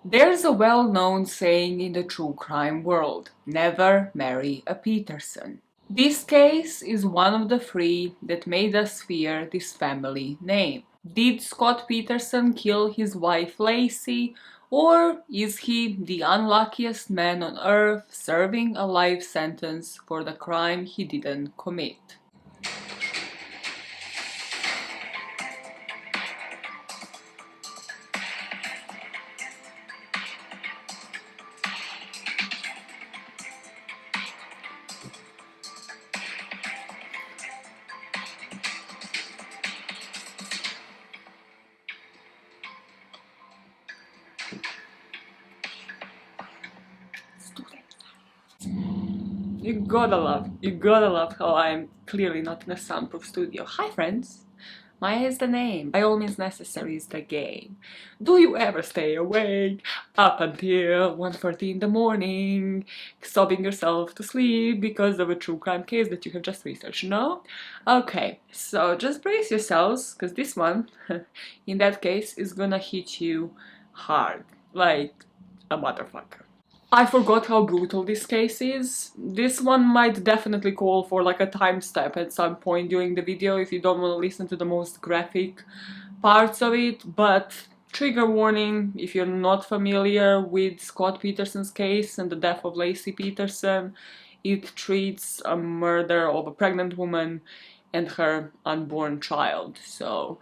There's a well-known saying in the true crime world: never marry a Peterson. This case is one of the three that made us fear this family name. Did Scott Peterson kill his wife Laci, or is he the unluckiest man on earth serving a life sentence for the crime he didn't commit? You gotta love how I'm clearly not in a soundproof studio. Hi friends! Maya is the name. By all means necessary is the game. Do you ever stay awake up until 1:30 in the morning, sobbing yourself to sleep because of a true crime case that you have just researched? No? Okay, so just brace yourselves, because this one, in that case, is gonna hit you hard. Like a motherfucker. I forgot how brutal this case is. This one might definitely call for like a timestamp at some point during the video if you don't want to listen to the most graphic parts of it, but trigger warning if you're not familiar with Scott Peterson's case and the death of Laci Peterson. It treats a murder of a pregnant woman and her unborn child, so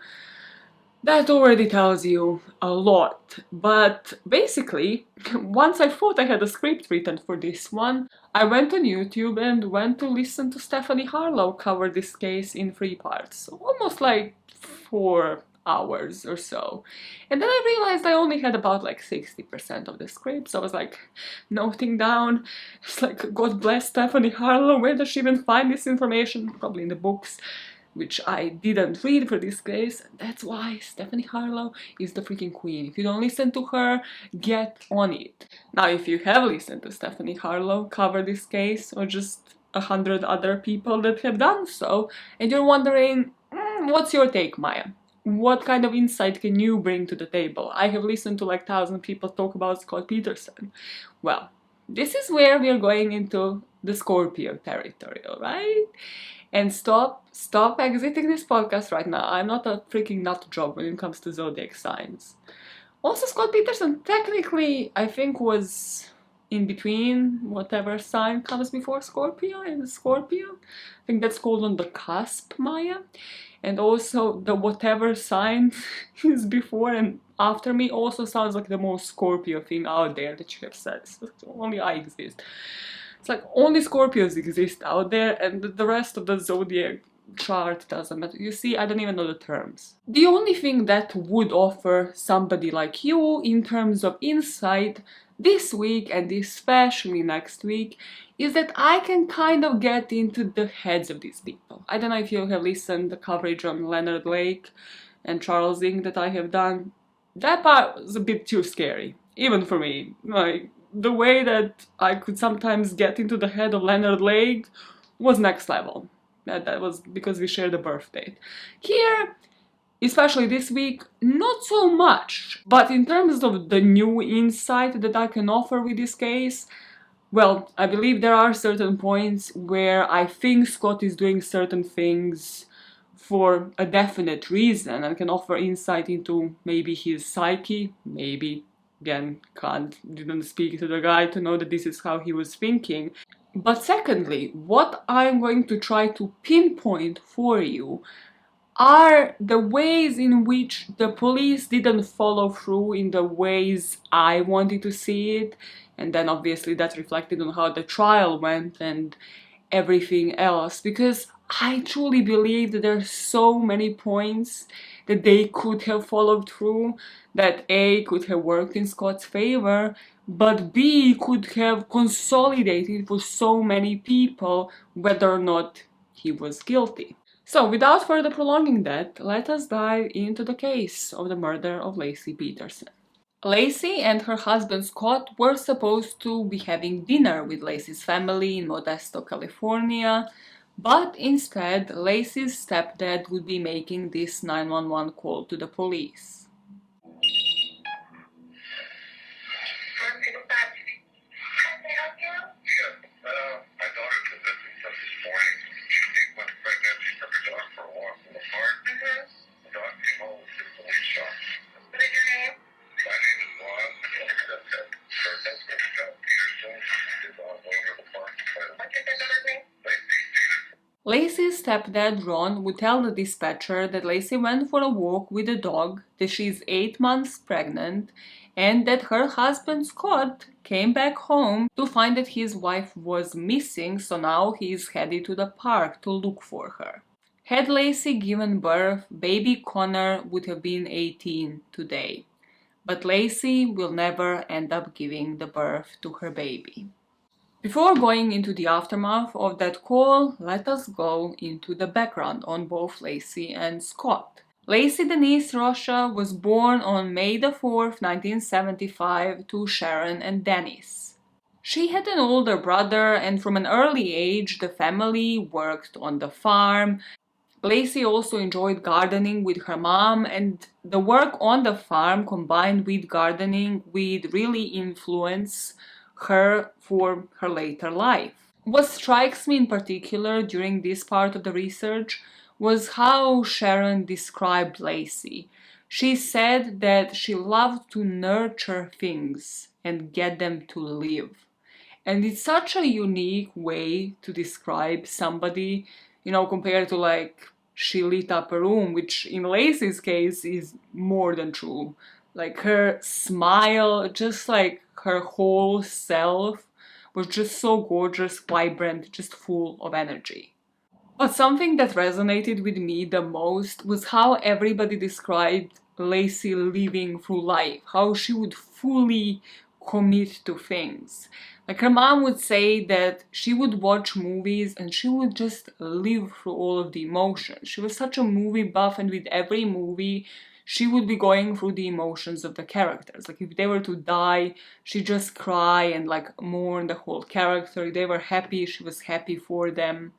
that already tells you a lot. But basically, once I thought I had a script written for this one, I went on YouTube and went to listen to Stephanie Harlow cover this case in 3 parts, almost like 4 hours or so. And then I realized I only had about like 60% of the script, so I was like noting down. It's like, God bless Stephanie Harlow, where does she even find this information? Probably in the books, which I didn't read for this case. That's why Stephanie Harlow is the freaking queen. If you don't listen to her, get on it. Now, if you have listened to Stephanie Harlow cover this case, or just 100 other people that have done so, and you're wondering, what's your take, Maya? What kind of insight can you bring to the table? I have listened to like 1,000 people talk about Scott Peterson. Well, this is where we are going into the Scorpio territory, alright? And stop exiting this podcast right now. I'm not a freaking nut job when it comes to zodiac signs. Also, Scott Peterson technically, I think, was in between whatever sign comes before Scorpio and Scorpio. I think that's called on the cusp, Maya. And also, the whatever sign is before and after me also sounds like the most Scorpio thing out there that you have said. So only I exist. It's like only Scorpios exist out there, and the rest of the zodiac chart doesn't matter. You see, I don't even know the terms. The only thing that would offer somebody like you in terms of insight this week and especially next week is that I can kind of get into the heads of these people. I don't know if you have listened to the coverage on Leonard Lake and Charles Ng that I have done. That part was a bit too scary, even for me. Like, the way that I could sometimes get into the head of Leonard Lake was next level. That was because we shared a birth date. Here, especially this week, not so much. But in terms of the new insight that I can offer with this case, well, I believe there are certain points where I think Scott is doing certain things for a definite reason and can offer insight into maybe his psyche, maybe. Again, didn't speak to the guy to know that this is how he was thinking. But secondly, what I'm going to try to pinpoint for you are the ways in which the police didn't follow through in the ways I wanted to see it, and then obviously that reflected on how the trial went and everything else, because I truly believe that there are so many points that they could have followed through that A, could have worked in Scott's favor, but B, could have consolidated for so many people whether or not he was guilty. So, without further prolonging that, let us dive into the case of the murder of Laci Peterson. Laci and her husband Scott were supposed to be having dinner with Laci's family in Modesto, California, but instead, Laci's stepdad would be making this 911 call to the police. Laci's stepdad Ron would tell the dispatcher that Laci went for a walk with a dog, that she's 8 months pregnant, and that her husband Scott came back home to find that his wife was missing, so now he's headed to the park to look for her. Had Laci given birth, baby Connor would have been 18 today. But Laci will never end up giving the birth to her baby. Before going into the aftermath of that call, let us go into the background on both Laci and Scott. Laci Denise Rocha was born on May the 4th, 1975 to Sharon and Dennis. She had an older brother, and from an early age the family worked on the farm. Laci also enjoyed gardening with her mom, and the work on the farm combined with gardening would really influence her for her later life. What strikes me in particular during this part of the research was how Sharon described Laci. She said that she loved to nurture things and get them to live. And it's such a unique way to describe somebody, compared to like she lit up a room, which in Laci's case is more than true. Like her smile, just like her whole self was just so gorgeous, vibrant, just full of energy. But something that resonated with me the most was how everybody described Laci living through life, how she would fully commit to things. Like her mom would say that she would watch movies and she would just live through all of the emotions. She was such a movie buff, and with every movie she would be going through the emotions of the characters. Like if they were to die, she'd just cry and like mourn the whole character. If they were happy, she was happy for them.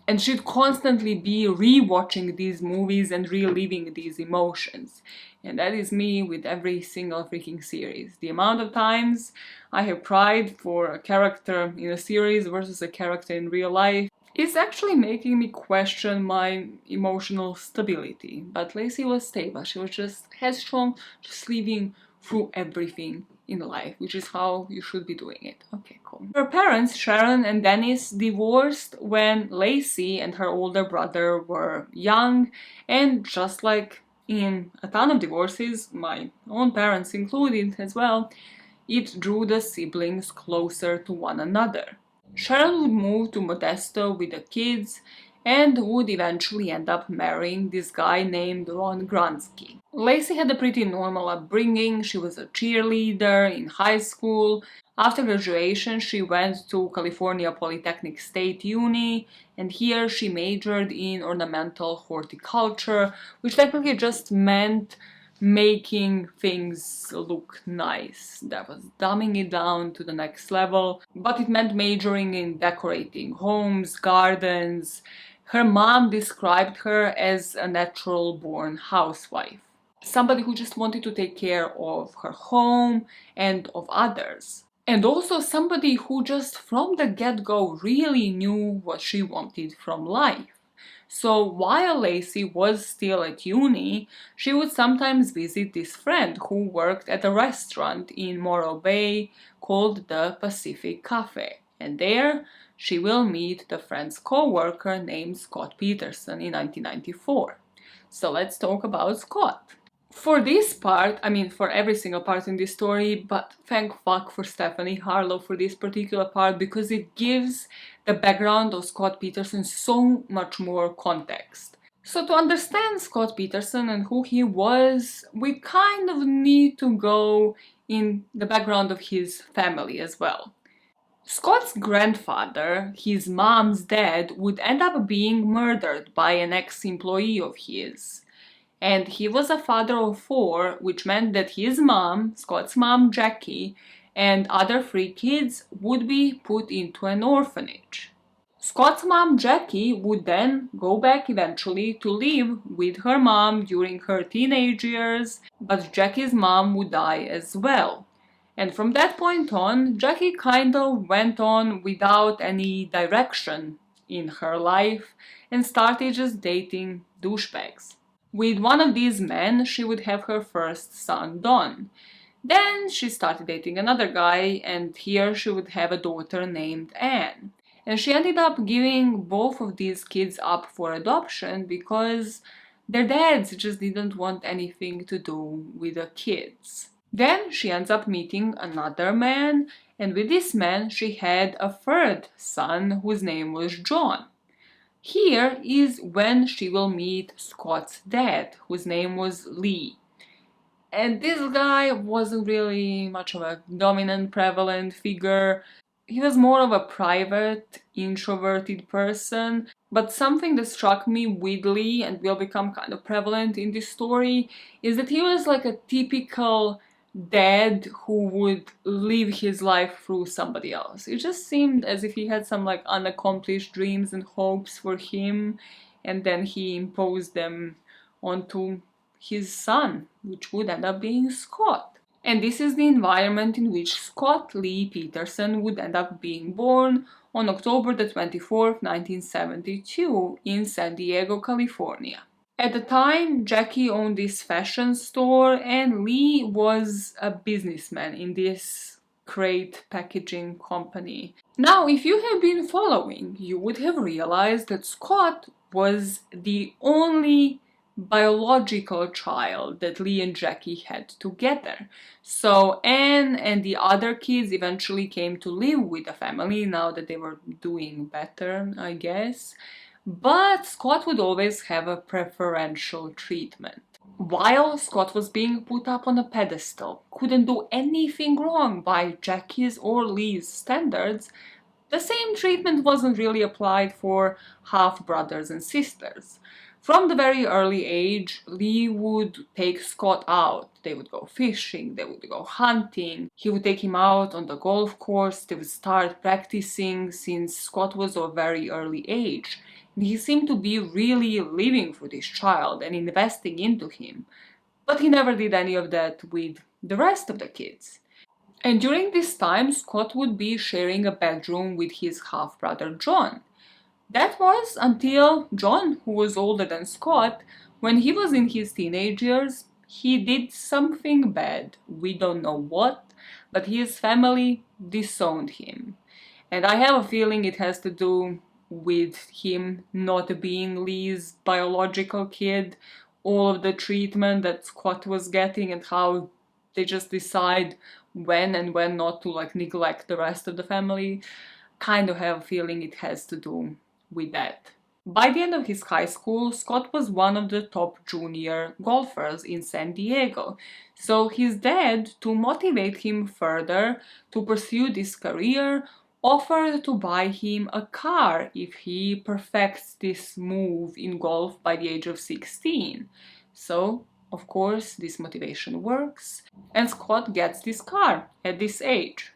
And she'd constantly be re-watching these movies and reliving these emotions. And that is me with every single freaking series. The amount of times I have cried for a character in a series versus a character in real life is actually making me question my emotional stability. But Laci was stable. She was just headstrong, just living through everything in life, which is how you should be doing it. Okay, cool. Her parents, Sharon and Dennis, divorced when Laci and her older brother were young, and just like in a ton of divorces, my own parents included as well, it drew the siblings closer to one another. Sharon would move to Modesto with the kids and would eventually end up marrying this guy named Ron Gransky. Laci had a pretty normal upbringing. She was a cheerleader in high school. After graduation, she went to California Polytechnic State Uni, and here she majored in ornamental horticulture, which technically just meant making things look nice. That was dumbing it down to the next level, but it meant majoring in decorating homes, gardens. Her mom described her as a natural-born housewife, somebody who just wanted to take care of her home and of others. And also somebody who just from the get-go really knew what she wanted from life. So while Laci was still at uni, she would sometimes visit this friend who worked at a restaurant in Morro Bay called the Pacific Cafe. And there she will meet the friend's co-worker named Scott Peterson in 1994. So let's talk about Scott. For this part, for every single part in this story, but thank fuck for Stephanie Harlow for this particular part, because it gives the background of Scott Peterson so much more context. So to understand Scott Peterson and who he was, we kind of need to go in the background of his family as well. Scott's grandfather, his mom's dad, would end up being murdered by an ex-employee of his. And he was a father of 4, which meant that his mom, Scott's mom Jackie, and other 3 kids would be put into an orphanage. Scott's mom Jackie would then go back eventually to live with her mom during her teenage years, but Jackie's mom would die as well. And from that point on, Jackie kind of went on without any direction in her life and started just dating douchebags. With one of these men, she would have her first son, Don. Then she started dating another guy, and here she would have a daughter named Anne. And she ended up giving both of these kids up for adoption because their dads just didn't want anything to do with the kids. Then she ends up meeting another man, and with this man she had a third son whose name was John. Here is when she will meet Scott's dad, whose name was Lee. And this guy wasn't really much of a dominant, prevalent figure. He was more of a private, introverted person. But something that struck me with Lee and will become kind of prevalent in this story is that he was like a typical dad who would live his life through somebody else. It just seemed as if he had some like unaccomplished dreams and hopes for him, and then he imposed them onto his son, which would end up being Scott. And this is the environment in which Scott Lee Peterson would end up being born on October the 24th, 1972 in San Diego, California. At the time, Jackie owned this fashion store and Lee was a businessman in this crate packaging company. Now, if you have been following, you would have realized that Scott was the only biological child that Lee and Jackie had together. So Anne and the other kids eventually came to live with the family now that they were doing better, I guess. But Scott would always have a preferential treatment. While Scott was being put up on a pedestal, couldn't do anything wrong by Jackie's or Lee's standards, the same treatment wasn't really applied for half-brothers and sisters. From the very early age, Lee would take Scott out. They would go fishing, they would go hunting. He would take him out on the golf course. They would start practicing since Scott was of a very early age. And he seemed to be really living for this child and investing into him. But he never did any of that with the rest of the kids. And during this time, Scott would be sharing a bedroom with his half-brother John. That was until John, who was older than Scott, when he was in his teenage years, he did something bad. We don't know what, but his family disowned him. And I have a feeling it has to do with him not being Lee's biological kid, all of the treatment that Scott was getting and how they just decide when and when not to like neglect the rest of the family. Kind of have a feeling it has to do with that. By the end of his high school, Scott was one of the top junior golfers in San Diego. So his dad, to motivate him further to pursue this career, offered to buy him a car if he perfects this move in golf by the age of 16. So, of course, this motivation works, and Scott gets this car at this age.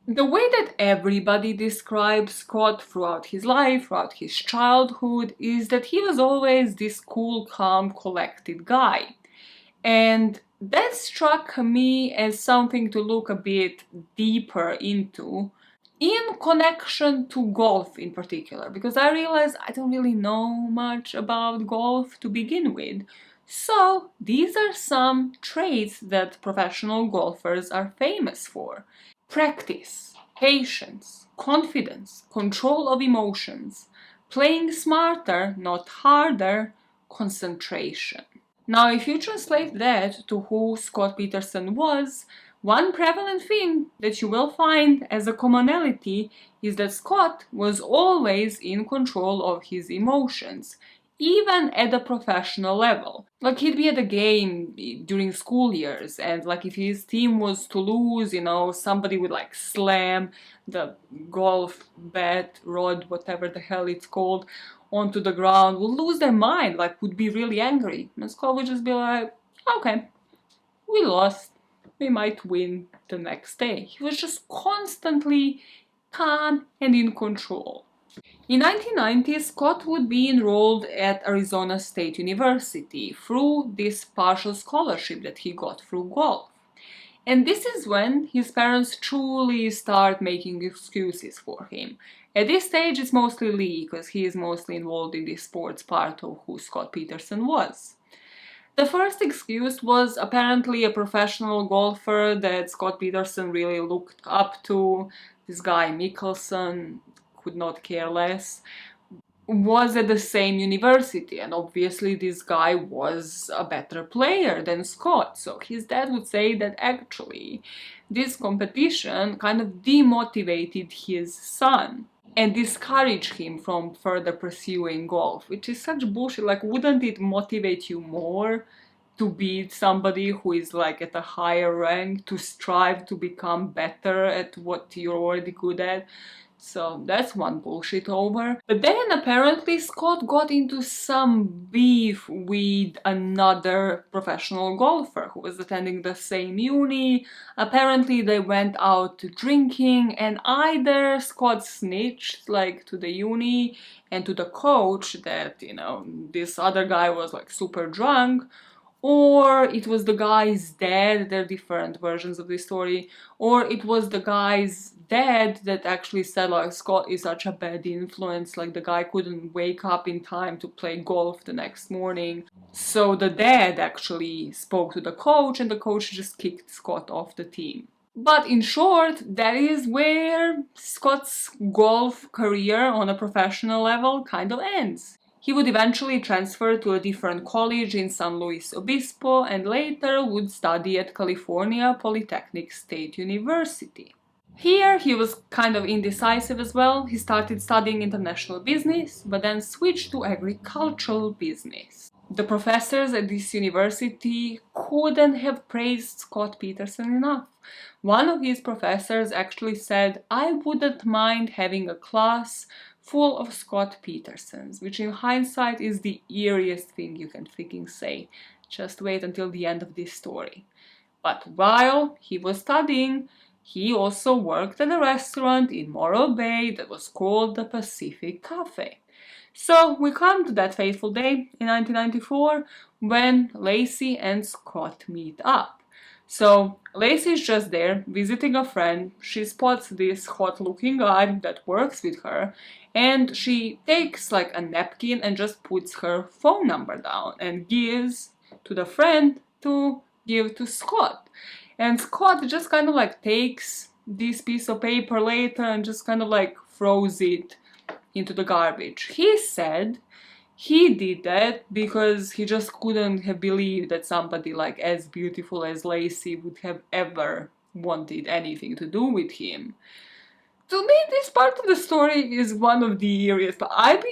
The way that everybody describes Scott throughout his life, throughout his childhood, is that he was always this cool, calm, collected guy. And that struck me as something to look a bit deeper into, in connection to golf in particular, because I realized I don't really know much about golf to begin with. So these are some traits that professional golfers are famous for. Practice, patience, confidence, control of emotions, playing smarter, not harder, concentration. Now, if you translate that to who Scott Peterson was, one prevalent thing that you will find as a commonality is that Scott was always in control of his emotions, even at a professional level. Like, he'd be at a game during school years, and like if his team was to lose, somebody would like slam the golf bat, rod, whatever the hell it's called, onto the ground, would lose their mind, like would be really angry. And Scott would just be like, okay, we lost, we might win the next day. He was just constantly calm and in control. In 1990, Scott would be enrolled at Arizona State University through this partial scholarship that he got through golf. And this is when his parents truly start making excuses for him. At this stage, it's mostly Lee, because he is mostly involved in the sports part of who Scott Peterson was. The first excuse was apparently a professional golfer that Scott Peterson really looked up to, this guy Mickelson, could not care less, was at the same university, and obviously this guy was a better player than Scott. So his dad would say that actually this competition kind of demotivated his son and discouraged him from further pursuing golf, which is such bullshit. Like, wouldn't it motivate you more to beat somebody who is like at a higher rank, to strive to become better at what you're already good at? So that's one bullshit over. But then apparently Scott got into some beef with another professional golfer who was attending the same uni. Apparently they went out drinking, and either Scott snitched like to the uni and to the coach that, you know, this other guy was like super drunk, or it was the guy's dad. There are different versions of this story. Or it was the guy's dad that actually said like, Scott is such a bad influence, like the guy couldn't wake up in time to play golf the next morning. So the dad actually spoke to the coach, and the coach just kicked Scott off the team. But in short, that is where Scott's golf career on a professional level kind of ends. He would eventually transfer to a different college in San Luis Obispo, and later would study at California Polytechnic State University. Here he was kind of indecisive as well. He started studying international business, but then switched to agricultural business. The professors at this university couldn't have praised Scott Peterson enough. One of his professors actually said, "I wouldn't mind having a class full of Scott Petersons," which in hindsight is the eeriest thing you can freaking say. Just wait until the end of this story. But while he was studying, he also worked at a restaurant in Morro Bay that was called the Pacific Cafe. So we come to that fateful day in 1994 when Laci and Scott meet up. So Laci is just there visiting a friend. She spots this hot-looking guy that works with her, and she takes like a napkin and just puts her phone number down and gives to the friend to give to Scott. And Scott just kind of like takes this piece of paper later and just kind of like throws it into the garbage. He said he did that because he just couldn't have believed that somebody like as beautiful as Laci would have ever wanted anything to do with him. To me, this part of the story is one of the eeriest, but I'd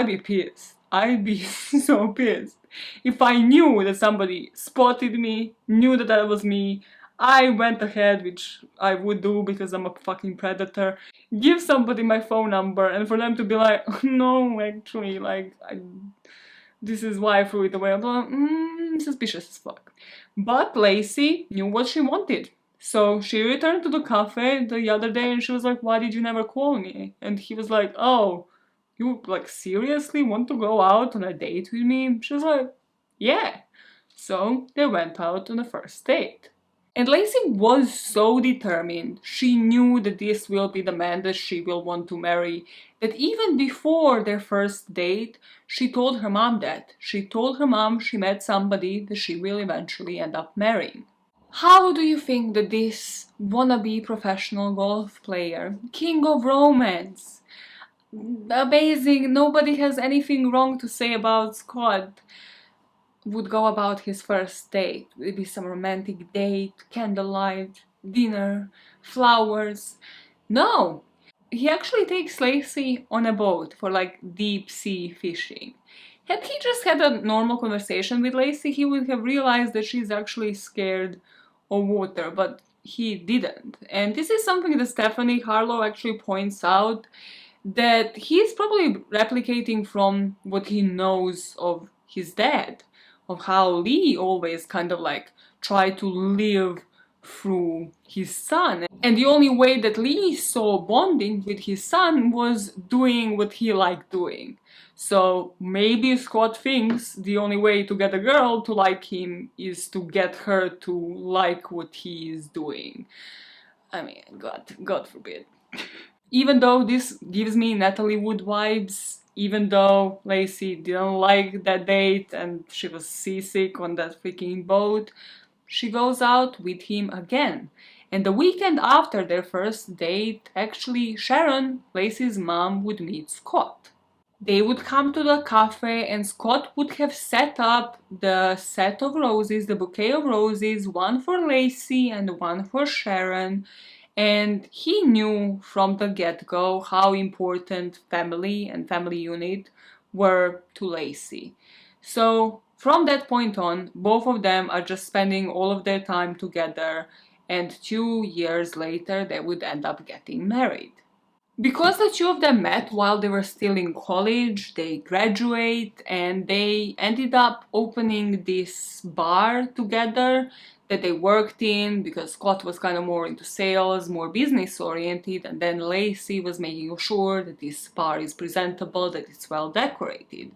be pissed. I'd be so pissed if I knew that somebody spotted me, knew that that was me. I went ahead, which I would do because I'm a fucking predator, give somebody my phone number, and for them to be like, no, actually, like, this is why I threw it away. I'm like, suspicious as fuck. But Laci knew what she wanted. So she returned to the cafe the other day and she was like, "Why did you never call me?" And he was like, "Oh, you like seriously want to go out on a date with me?" She was like, "Yeah." So they went out on the first date. And Laci was so determined, she knew that this will be the man that she will want to marry, that even before their first date, she told her mom that. She told her mom she met somebody that she will eventually end up marrying. How do you think that this wannabe professional golf player, king of romance, amazing, nobody has anything wrong to say about Scott, would go about his first date? Maybe some romantic date, candlelight, dinner, flowers. No! He actually takes Laci on a boat for like deep sea fishing. Had he just had a normal conversation with Laci, he would have realized that she's actually scared of water, but he didn't. And this is something that Stephanie Harlow actually points out, that he's probably replicating from what he knows of his dad, of how Lee always kind of like tried to live through his son. And the only way that Lee saw bonding with his son was doing what he liked doing. So maybe Scott thinks the only way to get a girl to like him is to get her to like what he is doing. I mean, God forbid. Even though this gives me Natalie Wood vibes, even though Laci didn't like that date and she was seasick on that freaking boat, she goes out with him again. And the weekend after their first date, actually Sharon, Laci's mom, would meet Scott. They would come to the cafe and Scott would have set up the set of roses, the bouquet of roses, one for Laci and one for Sharon. And he knew from the get-go how important family and family unit were to Laci. So from that point on, both of them are just spending all of their time together, and 2 years later they would end up getting married. Because the two of them met while they were still in college, they graduate and they ended up opening this bar together that they worked in, because Scott was kind of more into sales, more business oriented, and then Laci was making sure that this bar is presentable, that it's well decorated.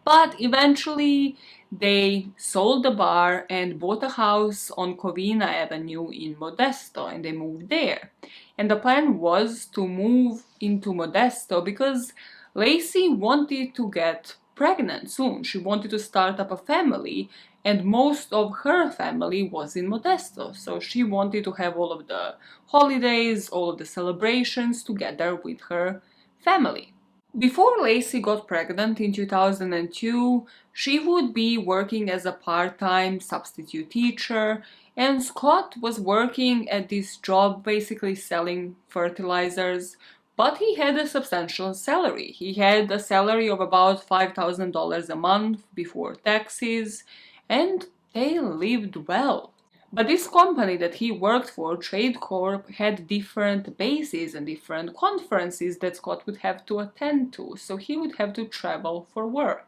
But eventually they sold the bar and bought a house on Covina Avenue in Modesto, and they moved there. And the plan was to move into Modesto because Laci wanted to get pregnant soon. She wanted to start up a family, and most of her family was in Modesto. So she wanted to have all of the holidays, all of the celebrations together with her family. Before Laci got pregnant in 2002, she would be working as a part-time substitute teacher, and Scott was working at this job basically selling fertilizers, but he had a substantial salary. He had a salary of about $5,000 a month before taxes, and they lived well. But this company that he worked for, Trade Corp, had different bases and different conferences that Scott would have to attend to, so he would have to travel for work.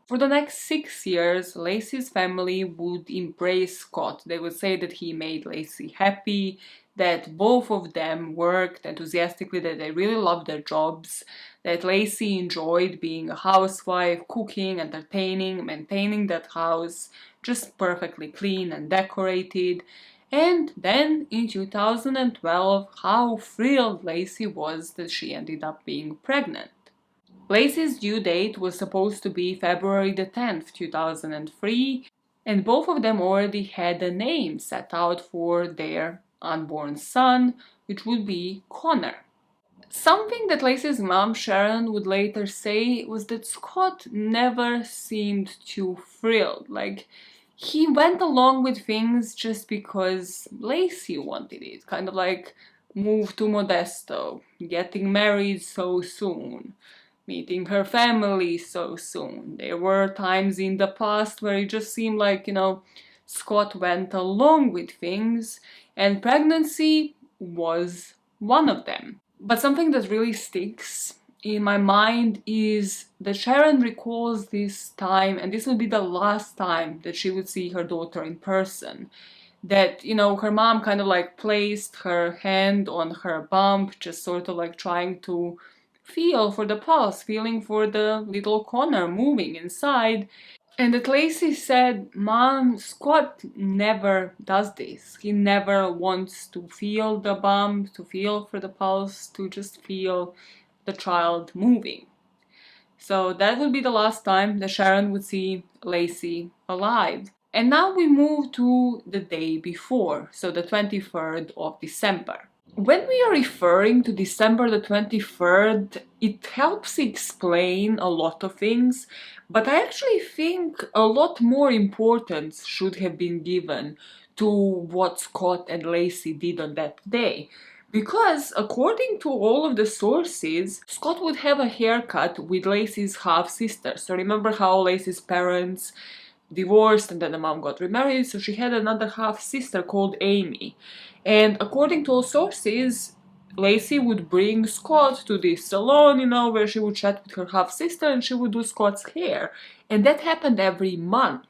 For the next 6 years, Laci's family would embrace Scott. They would say that he made Laci happy, that both of them worked enthusiastically, that they really loved their jobs, that Laci enjoyed being a housewife, cooking, entertaining, maintaining that house, just perfectly clean and decorated. And then in 2012, how thrilled Laci was that she ended up being pregnant. Laci's due date was supposed to be February the 10th, 2003, and both of them already had a name set out for their unborn son, which would be Connor. Something that Laci's mom, Sharon, would later say was that Scott never seemed too thrilled. Like, he went along with things just because Laci wanted it. Kind of like move to Modesto, getting married so soon, meeting her family so soon. There were times in the past where it just seemed like, Scott went along with things, and pregnancy was one of them. But something that really sticks in my mind is that Sharon recalls this time, and this would be the last time that she would see her daughter in person. That, her mom kind of like placed her hand on her bump, just sort of like trying to feel for the pulse, feeling for the little Connor moving inside. And that Laci said, Mom, Scott never does this. He never wants to feel the bump, to feel for the pulse, to just feel the child moving. So that would be the last time that Sharon would see Laci alive. And now we move to the day before, so the 23rd of December. When we are referring to December the 23rd, it helps explain a lot of things, but I actually think a lot more importance should have been given to what Scott and Laci did on that day. Because according to all of the sources, Scott would have a haircut with Laci's half-sister. So remember how Laci's parents divorced and then the mom got remarried, so she had another half-sister called Amy. And according to all sources, Laci would bring Scott to this salon, where she would chat with her half-sister and she would do Scott's hair. And that happened every month.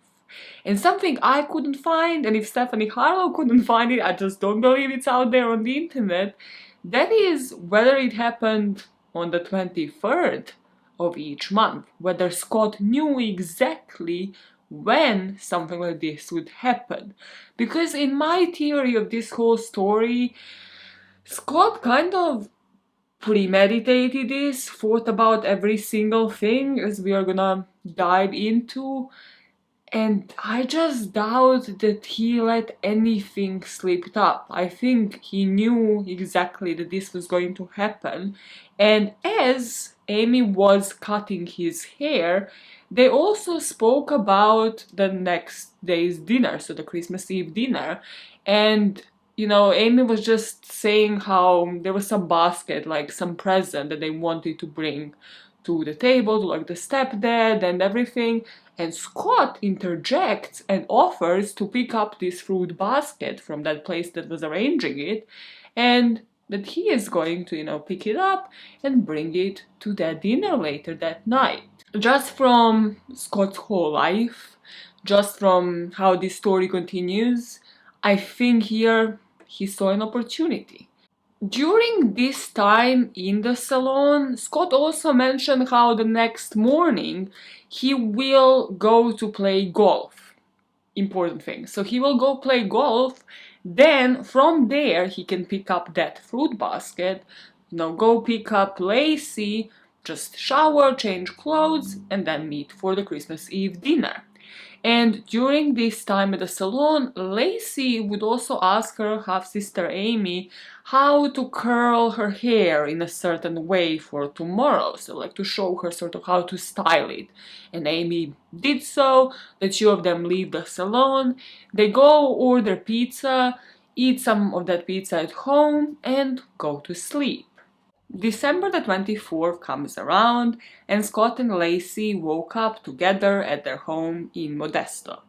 And something I couldn't find, and if Stephanie Harlow couldn't find it, I just don't believe it's out there on the internet, that is whether it happened on the 23rd of each month, whether Scott knew exactly when something like this would happen. Because in my theory of this whole story, Scott kind of premeditated this, thought about every single thing, as we are gonna dive into, And I just doubt that he let anything slip up. I think he knew exactly that this was going to happen. And as Amy was cutting his hair, they also spoke about the next day's dinner, so the Christmas Eve dinner. And Amy was just saying how there was some basket, like some present that they wanted to bring to the table, to like the stepdad and everything. And Scott interjects and offers to pick up this fruit basket from that place that was arranging it, and that he is going to, pick it up and bring it to their dinner later that night. Just from Scott's whole life, just from how this story continues, I think here he saw an opportunity. During this time in the salon, Scott also mentioned how the next morning he will go to play golf. Important thing. So he will go play golf, then from there he can pick up that fruit basket, go pick up Laci, just shower, change clothes, and then meet for the Christmas Eve dinner. And during this time at the salon, Laci would also ask her half-sister Amy how to curl her hair in a certain way for tomorrow, so like to show her sort of how to style it. And Amy did so. The two of them leave the salon, they go order pizza, eat some of that pizza at home, and go to sleep. December the 24th comes around, and Scott and Laci woke up together at their home in Modesto.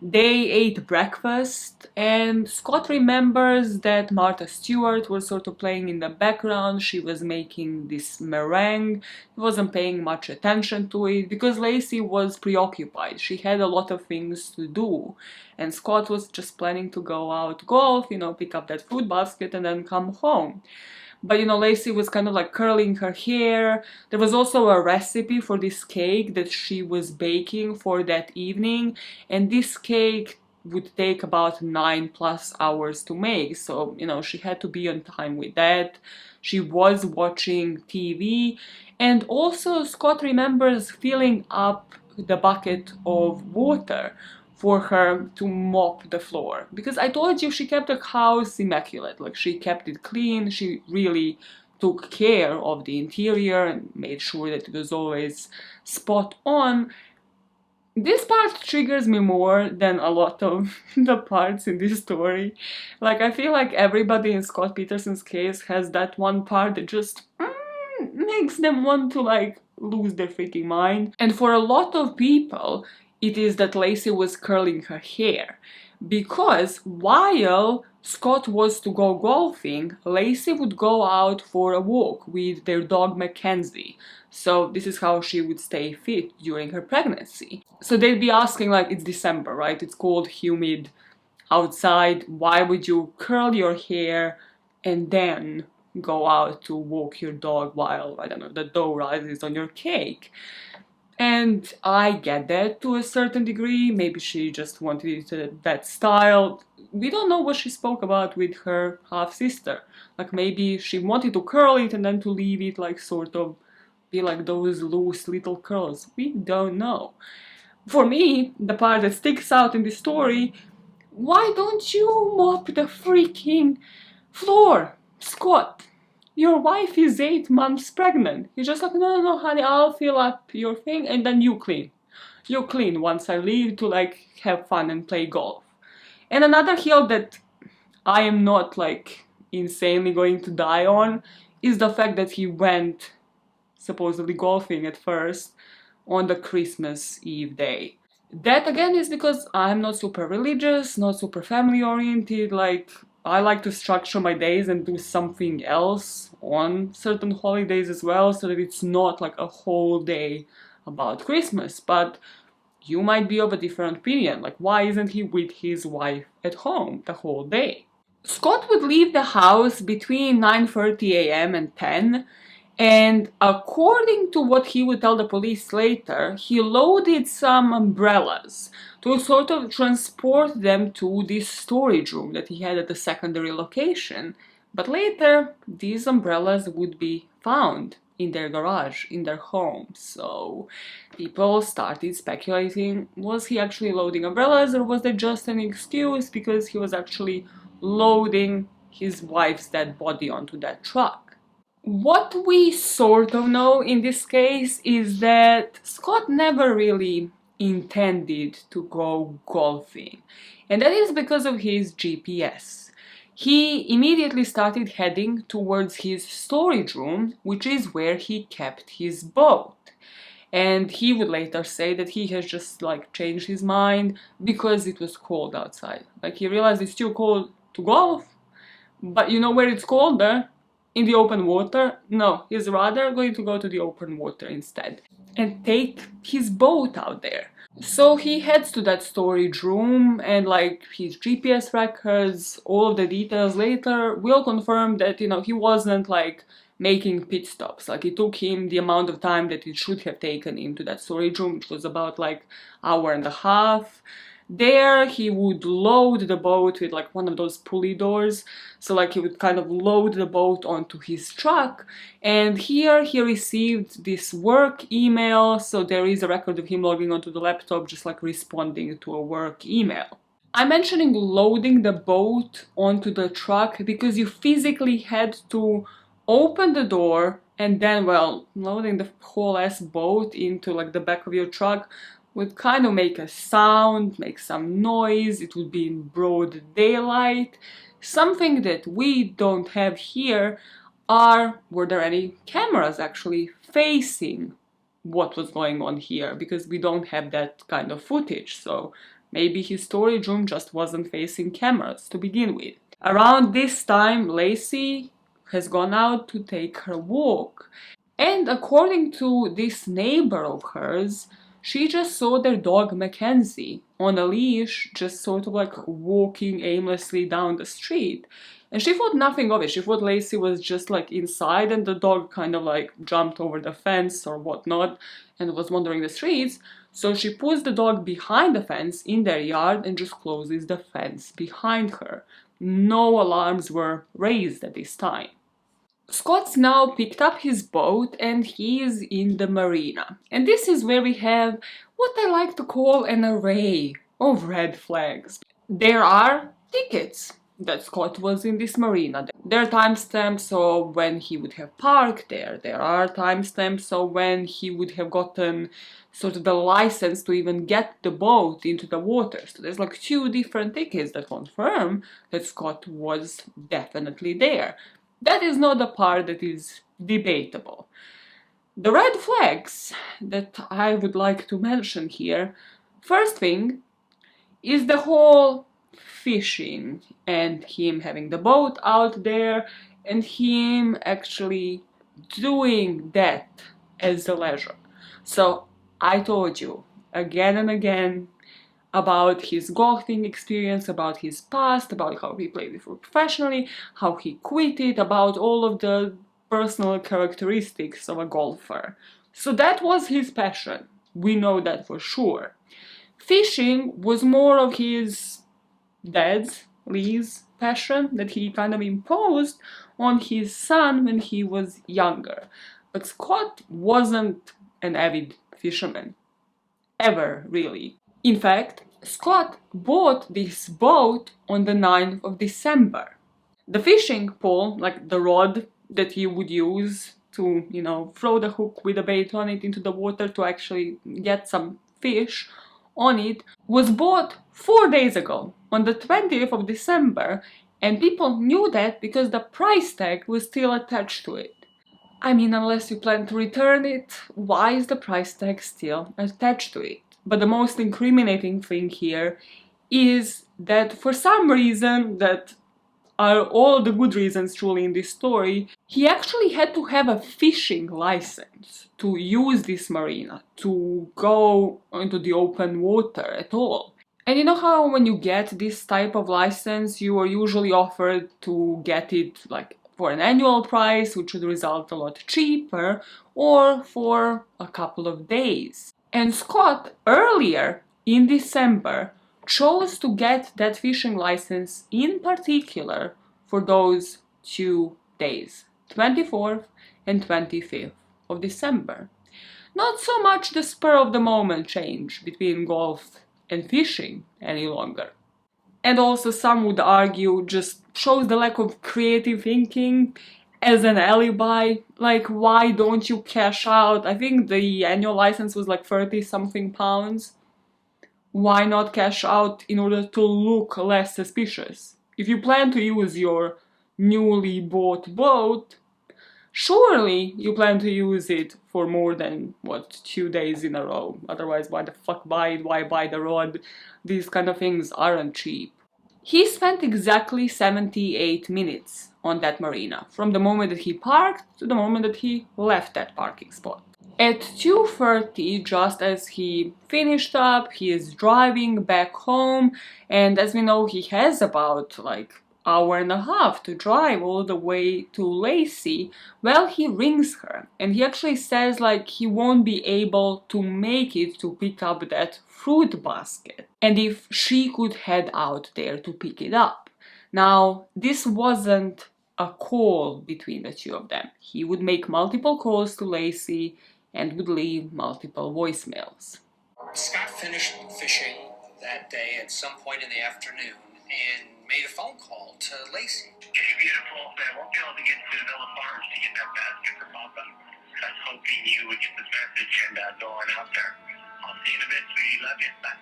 They ate breakfast, and Scott remembers that Martha Stewart was sort of playing in the background. She was making this meringue. He wasn't paying much attention to it because Laci was preoccupied. She had a lot of things to do, and Scott was just planning to go out golf, pick up that food basket and then come home. But Laci was kind of like curling her hair. There was also a recipe for this cake that she was baking for that evening, and this cake would take about 9+ hours to make. So, she had to be on time with that. She was watching TV, and also Scott remembers filling up the bucket of water for her to mop the floor, because I told you she kept the house immaculate, like she kept it clean. She really took care of the interior and made sure that it was always spot on. This part triggers me more than a lot of the parts in this story. Like, I feel like everybody in Scott Peterson's case has that one part that just makes them want to like lose their freaking mind. And for a lot of people, it is that Laci was curling her hair, because while Scott was to go golfing, Laci would go out for a walk with their dog Mackenzie. So this is how she would stay fit during her pregnancy. So they'd be asking, like, it's December, right? It's cold, humid outside. Why would you curl your hair and then go out to walk your dog while, I don't know, the dough rises on your cake? And I get that to a certain degree. Maybe she just wanted it that style. We don't know what she spoke about with her half-sister. Like, maybe she wanted to curl it and then to leave it like sort of be like those loose little curls. We don't know. For me, the part that sticks out in this story, why don't you mop the freaking floor, Scott? Your wife is 8 months pregnant. He's just like, no, honey, I'll fill up your thing and then you clean. You clean once I leave to like have fun and play golf. And another hill that I am not like insanely going to die on is the fact that he went supposedly golfing at first on the Christmas Eve day. That again is because I'm not super religious, not super family oriented. Like, I like to structure my days and do something else on certain holidays as well, so that it's not like a whole day about Christmas. But you might be of a different opinion. Like, why isn't he with his wife at home the whole day? Scott would leave the house between 9:30 a.m. and 10, and according to what he would tell the police later, he loaded some umbrellas to sort of transport them to this storage room that he had at the secondary location. But later, these umbrellas would be found in their garage, in their home. So people started speculating, was he actually loading umbrellas, or was that just an excuse because he was actually loading his wife's dead body onto that truck? What we sort of know in this case is that Scott never really intended to go golfing, and that is because of his GPS. He immediately started heading towards his storage room, which is where he kept his boat. And he would later say that he has just like changed his mind because it was cold outside. Like he realized it's too cold to golf, but you know where it's colder? In the open water? No, he's rather going to go to the open water instead and take his boat out there. So he heads to that storage room, and like his GPS records, all of the details later will confirm that, you know, he wasn't like making pit stops. Like it took him the amount of time that it should have taken him to that storage room, which was about like hour and a half. There he would load the boat with like one of those pulley doors, so like he would kind of load the boat onto his truck, and here he received this work email, so there is a record of him logging onto the laptop just like responding to a work email. I'm mentioning loading the boat onto the truck because you physically had to open the door and then, well, loading the whole ass boat into like the back of your truck would kind of make a sound, make some noise, it would be in broad daylight. Something that we don't have here were there any cameras actually facing what was going on here, because we don't have that kind of footage, so maybe his storage room just wasn't facing cameras to begin with. Around this time, Laci has gone out to take her walk, and according to this neighbor of hers, she just saw their dog Mackenzie on a leash, just sort of like walking aimlessly down the street. And she thought nothing of it. She thought Laci was just like inside and the dog kind of like jumped over the fence or whatnot and was wandering the streets. So she puts the dog behind the fence in their yard and just closes the fence behind her. No alarms were raised at this time. Scott's now picked up his boat and he is in the marina. And this is where we have what I like to call an array of red flags. There are tickets that Scott was in this marina. There are timestamps of when he would have parked there. There are timestamps of when he would have gotten sort of the license to even get the boat into the water. So there's like 2 different tickets that confirm that Scott was definitely there. That is not the part that is debatable. The red flags that I would like to mention here, first thing, is the whole fishing and him having the boat out there and him actually doing that as a leisure. So I told you again and again about his golfing experience, about his past, about how he played it professionally, how he quit it, about all of the personal characteristics of a golfer. So that was his passion. We know that for sure. Fishing was more of his dad's, Lee's, passion that he kind of imposed on his son when he was younger. But Scott wasn't an avid fisherman. Ever, really. In fact, Scott bought this boat on the 9th of December. The fishing pole, like the rod that you would use to, you know, throw the hook with a bait on it into the water to actually get some fish on it, was bought 4 days ago, on the 20th of December, and people knew that because the price tag was still attached to it. I mean, unless you plan to return it, why is the price tag still attached to it? But the most incriminating thing here is that for some reason, that are all the good reasons truly in this story, he actually had to have a fishing license to use this marina, to go into the open water at all. And you know how when you get this type of license, you are usually offered to get it like for an annual price, which would result a lot cheaper, or for a couple of days. And Scott, earlier in December, chose to get that fishing license in particular for those 2 days, 24th and 25th of December. Not so much the spur of the moment change between golf and fishing any longer. And also some would argue just shows the lack of creative thinking as an alibi. Like, why don't you cash out? I think the annual license was like 30 something pounds. Why not cash out in order to look less suspicious? If you plan to use your newly bought boat, surely you plan to use it for more than, what, 2 days in a row. Otherwise, why the fuck buy it? Why buy the rod? These kind of things aren't cheap. He spent exactly 78 minutes on that marina, from the moment that he parked to the moment that he left that parking spot. At 2:30, just as he finished up, he is driving back home, and as we know, he has about like hour and a half to drive all the way to Laci. Well, he rings her, and he actually says like he won't be able to make it to pick up that fruit basket, and if she could head out there to pick it up. Now, this wasn't a call between the two of them. He would make multiple calls to Laci and would leave multiple voicemails. Scott finished fishing that day at some point in the afternoon and made a phone call to Laci. Hey, beautiful. I won't be able to get to Villa Farms to get that basket for Papa. I was hoping you would get this message and go on out there. I'll see you in a bit, sweetie. Love you. Bye.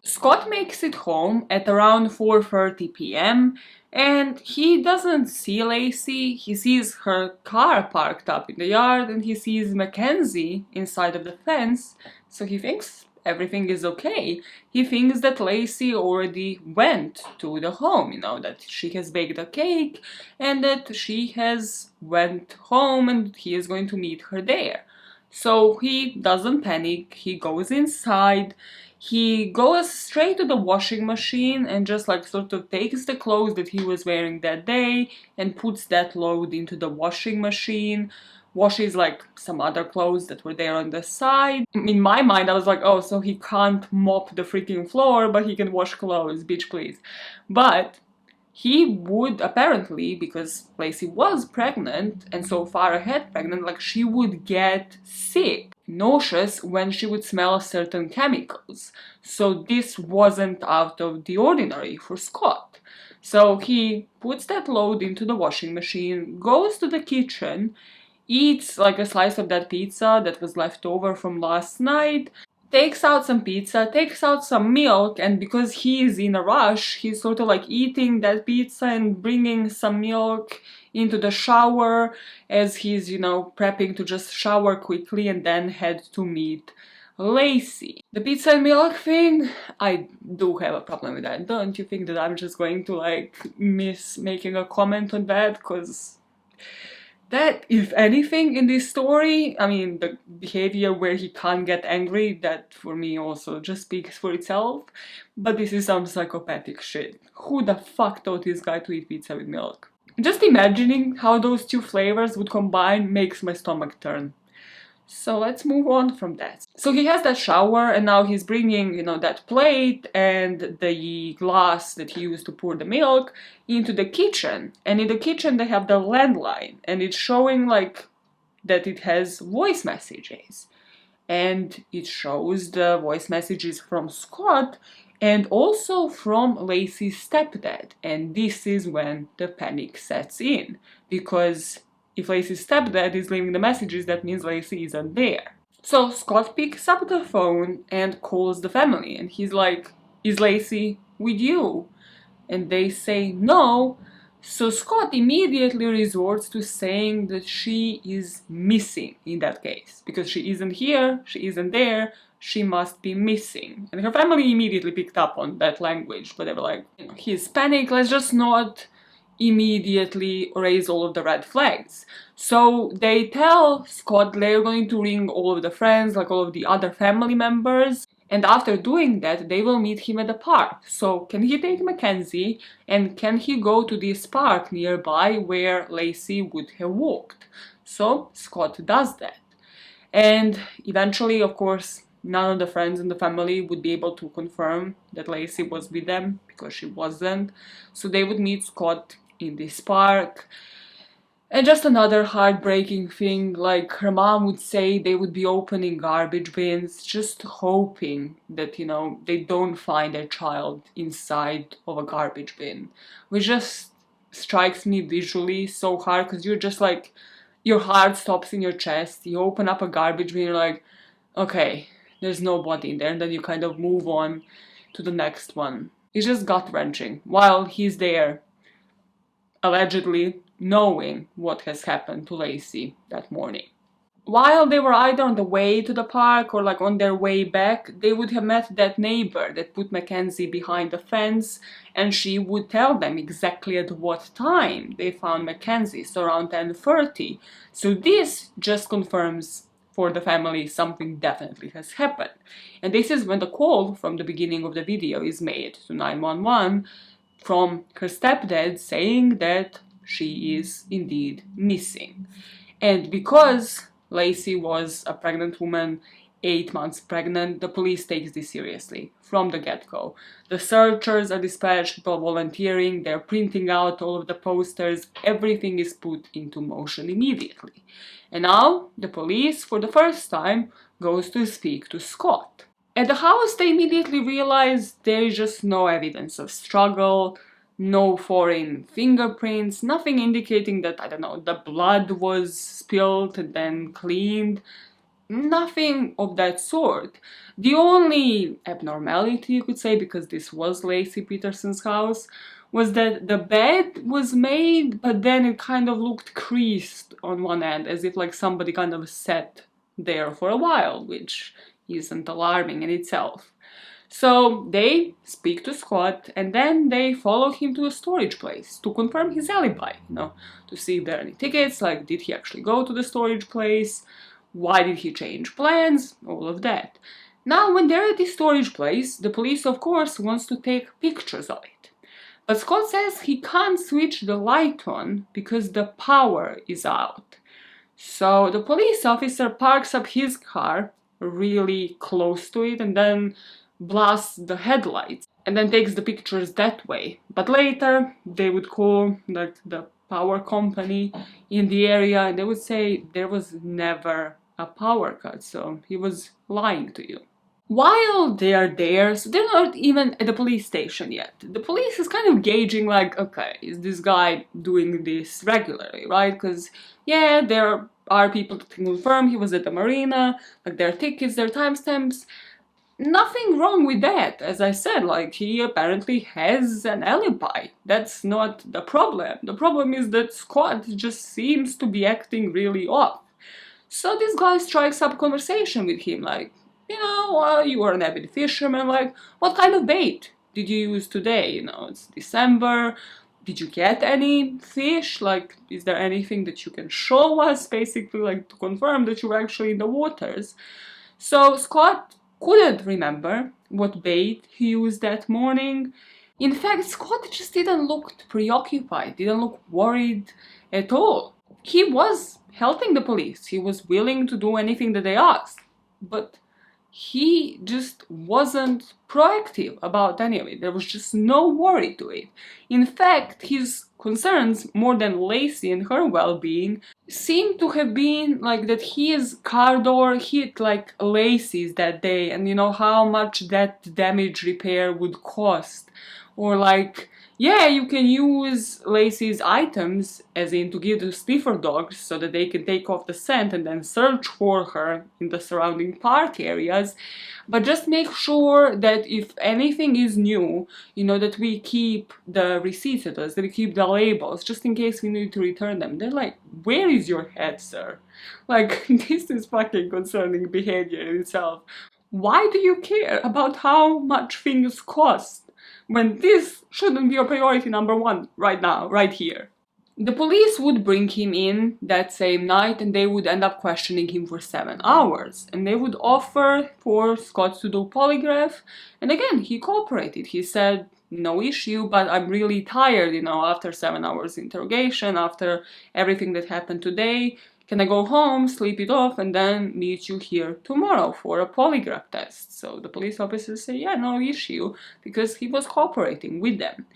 Scott makes it home at around 4:30 p.m. and he doesn't see Laci. He sees her car parked up in the yard and he sees Mackenzie inside of the fence, so he thinks everything is okay. He thinks that Laci already went to the home, that she has baked a cake and that she has went home and he is going to meet her there. So he doesn't panic, he goes inside. He goes straight to the washing machine and just like sort of takes the clothes that he was wearing that day and puts that load into the washing machine, washes like some other clothes that were there on the side. In my mind, I was like, oh, so he can't mop the freaking floor, but he can wash clothes, bitch please. But he would apparently, because Laci was pregnant and so far ahead pregnant, like she would get sick, nauseous when she would smell certain chemicals. So this wasn't out of the ordinary for Scott. So he puts that load into the washing machine, goes to the kitchen, eats like a slice of that pizza that was left over from last night, takes out some pizza, takes out some milk, and because he is in a rush, he's sort of like eating that pizza and bringing some milk into the shower as he's, prepping to just shower quickly and then head to meet Laci. The pizza and milk thing, I do have a problem with that. Don't you think that I'm just going to miss making a comment on that? Because that, if anything, in this story, I mean, the behavior where he can't get angry, that for me also just speaks for itself. But this is some psychopathic shit. Who the fuck taught this guy to eat pizza with milk? Just imagining how those two flavors would combine makes my stomach turn. So let's move on from that. So he has that shower and now he's bringing, that plate and the glass that he used to pour the milk into the kitchen. And in the kitchen they have the landline and it's showing that it has voice messages. And it shows the voice messages from Scott and also from Laci's stepdad. And this is when the panic sets in, because if Laci's stepdad is leaving the messages, that means Laci isn't there. So Scott picks up the phone and calls the family and he's like, is Laci with you? And they say no. So Scott immediately resorts to saying that she is missing in that case. Because she isn't here, she isn't there, she must be missing. And her family immediately picked up on that language, but they were like, he's panicked, let's just not immediately raise all of the red flags. So they tell Scott they're going to ring all of the friends, all of the other family members, and after doing that they will meet him at the park. So can he take Mackenzie and can he go to this park nearby where Laci would have walked? So Scott does that. And eventually, of course, none of the friends in the family would be able to confirm that Laci was with them because she wasn't. So they would meet Scott in this park. And just another heartbreaking thing, like her mom would say they would be opening garbage bins, just hoping that, you know, they don't find their child inside of a garbage bin, which just strikes me visually so hard, because you're just like, your heart stops in your chest, you open up a garbage bin, you're like, okay, there's nobody in there, and then you kind of move on to the next one. It's just gut-wrenching, while he's there, allegedly knowing what has happened to Laci that morning. While they were either on the way to the park or like on their way back, they would have met that neighbor that put Mackenzie behind the fence, and she would tell them exactly at what time they found Mackenzie, so around 10:30. So this just confirms for the family something definitely has happened. And this is when the call from the beginning of the video is made to 911 from her stepdad saying that she is indeed missing. And because Laci was a pregnant woman, 8 months pregnant, the police takes this seriously from the get-go. The searchers are dispatched, people volunteering, they're printing out all of the posters, everything is put into motion immediately. And now the police, for the first time, goes to speak to Scott. At the house, they immediately realize there is just no evidence of struggle, no foreign fingerprints, nothing indicating that, I don't know, the blood was spilled and then cleaned, nothing of that sort. The only abnormality, you could say, because this was Laci Peterson's house, was that the bed was made, but then it kind of looked creased on one end, as if like somebody kind of sat there for a while, which isn't alarming in itself. So they speak to Scott, and then they follow him to a storage place to confirm his alibi, you know, to see if there are any tickets, like did he actually go to the storage place, why did he change plans, all of that. Now when they're at the storage place, the police of course wants to take pictures of it. But Scott says he can't switch the light on because the power is out. So the police officer parks up his car really close to it and then blasts the headlights and then takes the pictures that way. But later they would call like the power company in the area and they would say there was never a power cut, so he was lying to you. While they are there, so they're not even at the police station yet. The police is kind of gauging like, okay, is this guy doing this regularly, right? Because yeah, there are people that can confirm he was at the marina, like their tickets, their timestamps. Nothing wrong with that, as I said, like he apparently has an alibi. That's not the problem. The problem is that Scott just seems to be acting really off. So this guy strikes up a conversation with him, like, you know, you are an avid fisherman, like, what kind of bait did you use today? You know, it's December, did you get any fish? Like, is there anything that you can show us, basically, like, to confirm that you were actually in the waters? So Scott couldn't remember what bait he used that morning. In fact, Scott just didn't look preoccupied, didn't look worried at all. He was helping the police, he was willing to do anything that they asked, but he just wasn't proactive about any of it. There was just no worry to it. In fact, his concerns, more than Laci and her well-being, seemed to have been like that his car door hit like Laci's that day, and you know how much that damage repair would cost. Or like, yeah, you can use Laci's items, as in to give to sniffer dogs so that they can take off the scent and then search for her in the surrounding park areas, but just make sure that if anything is new, you know, that we keep the receipts with us, that we keep the labels, just in case we need to return them. They're like, where is your head, sir? Like, this is fucking concerning behavior in itself. Why do you care about how much things cost when this shouldn't be your priority number one right now, right here? The police would bring him in that same night and they would end up questioning him for 7 hours. And they would offer for Scott to do polygraph. And again, he cooperated. He said, no issue, but I'm really tired, you know, after 7 hours interrogation, after everything that happened today. Can I go home, sleep it off, and then meet you here tomorrow for a polygraph test? So the police officers say, yeah, no issue, because he was cooperating with them.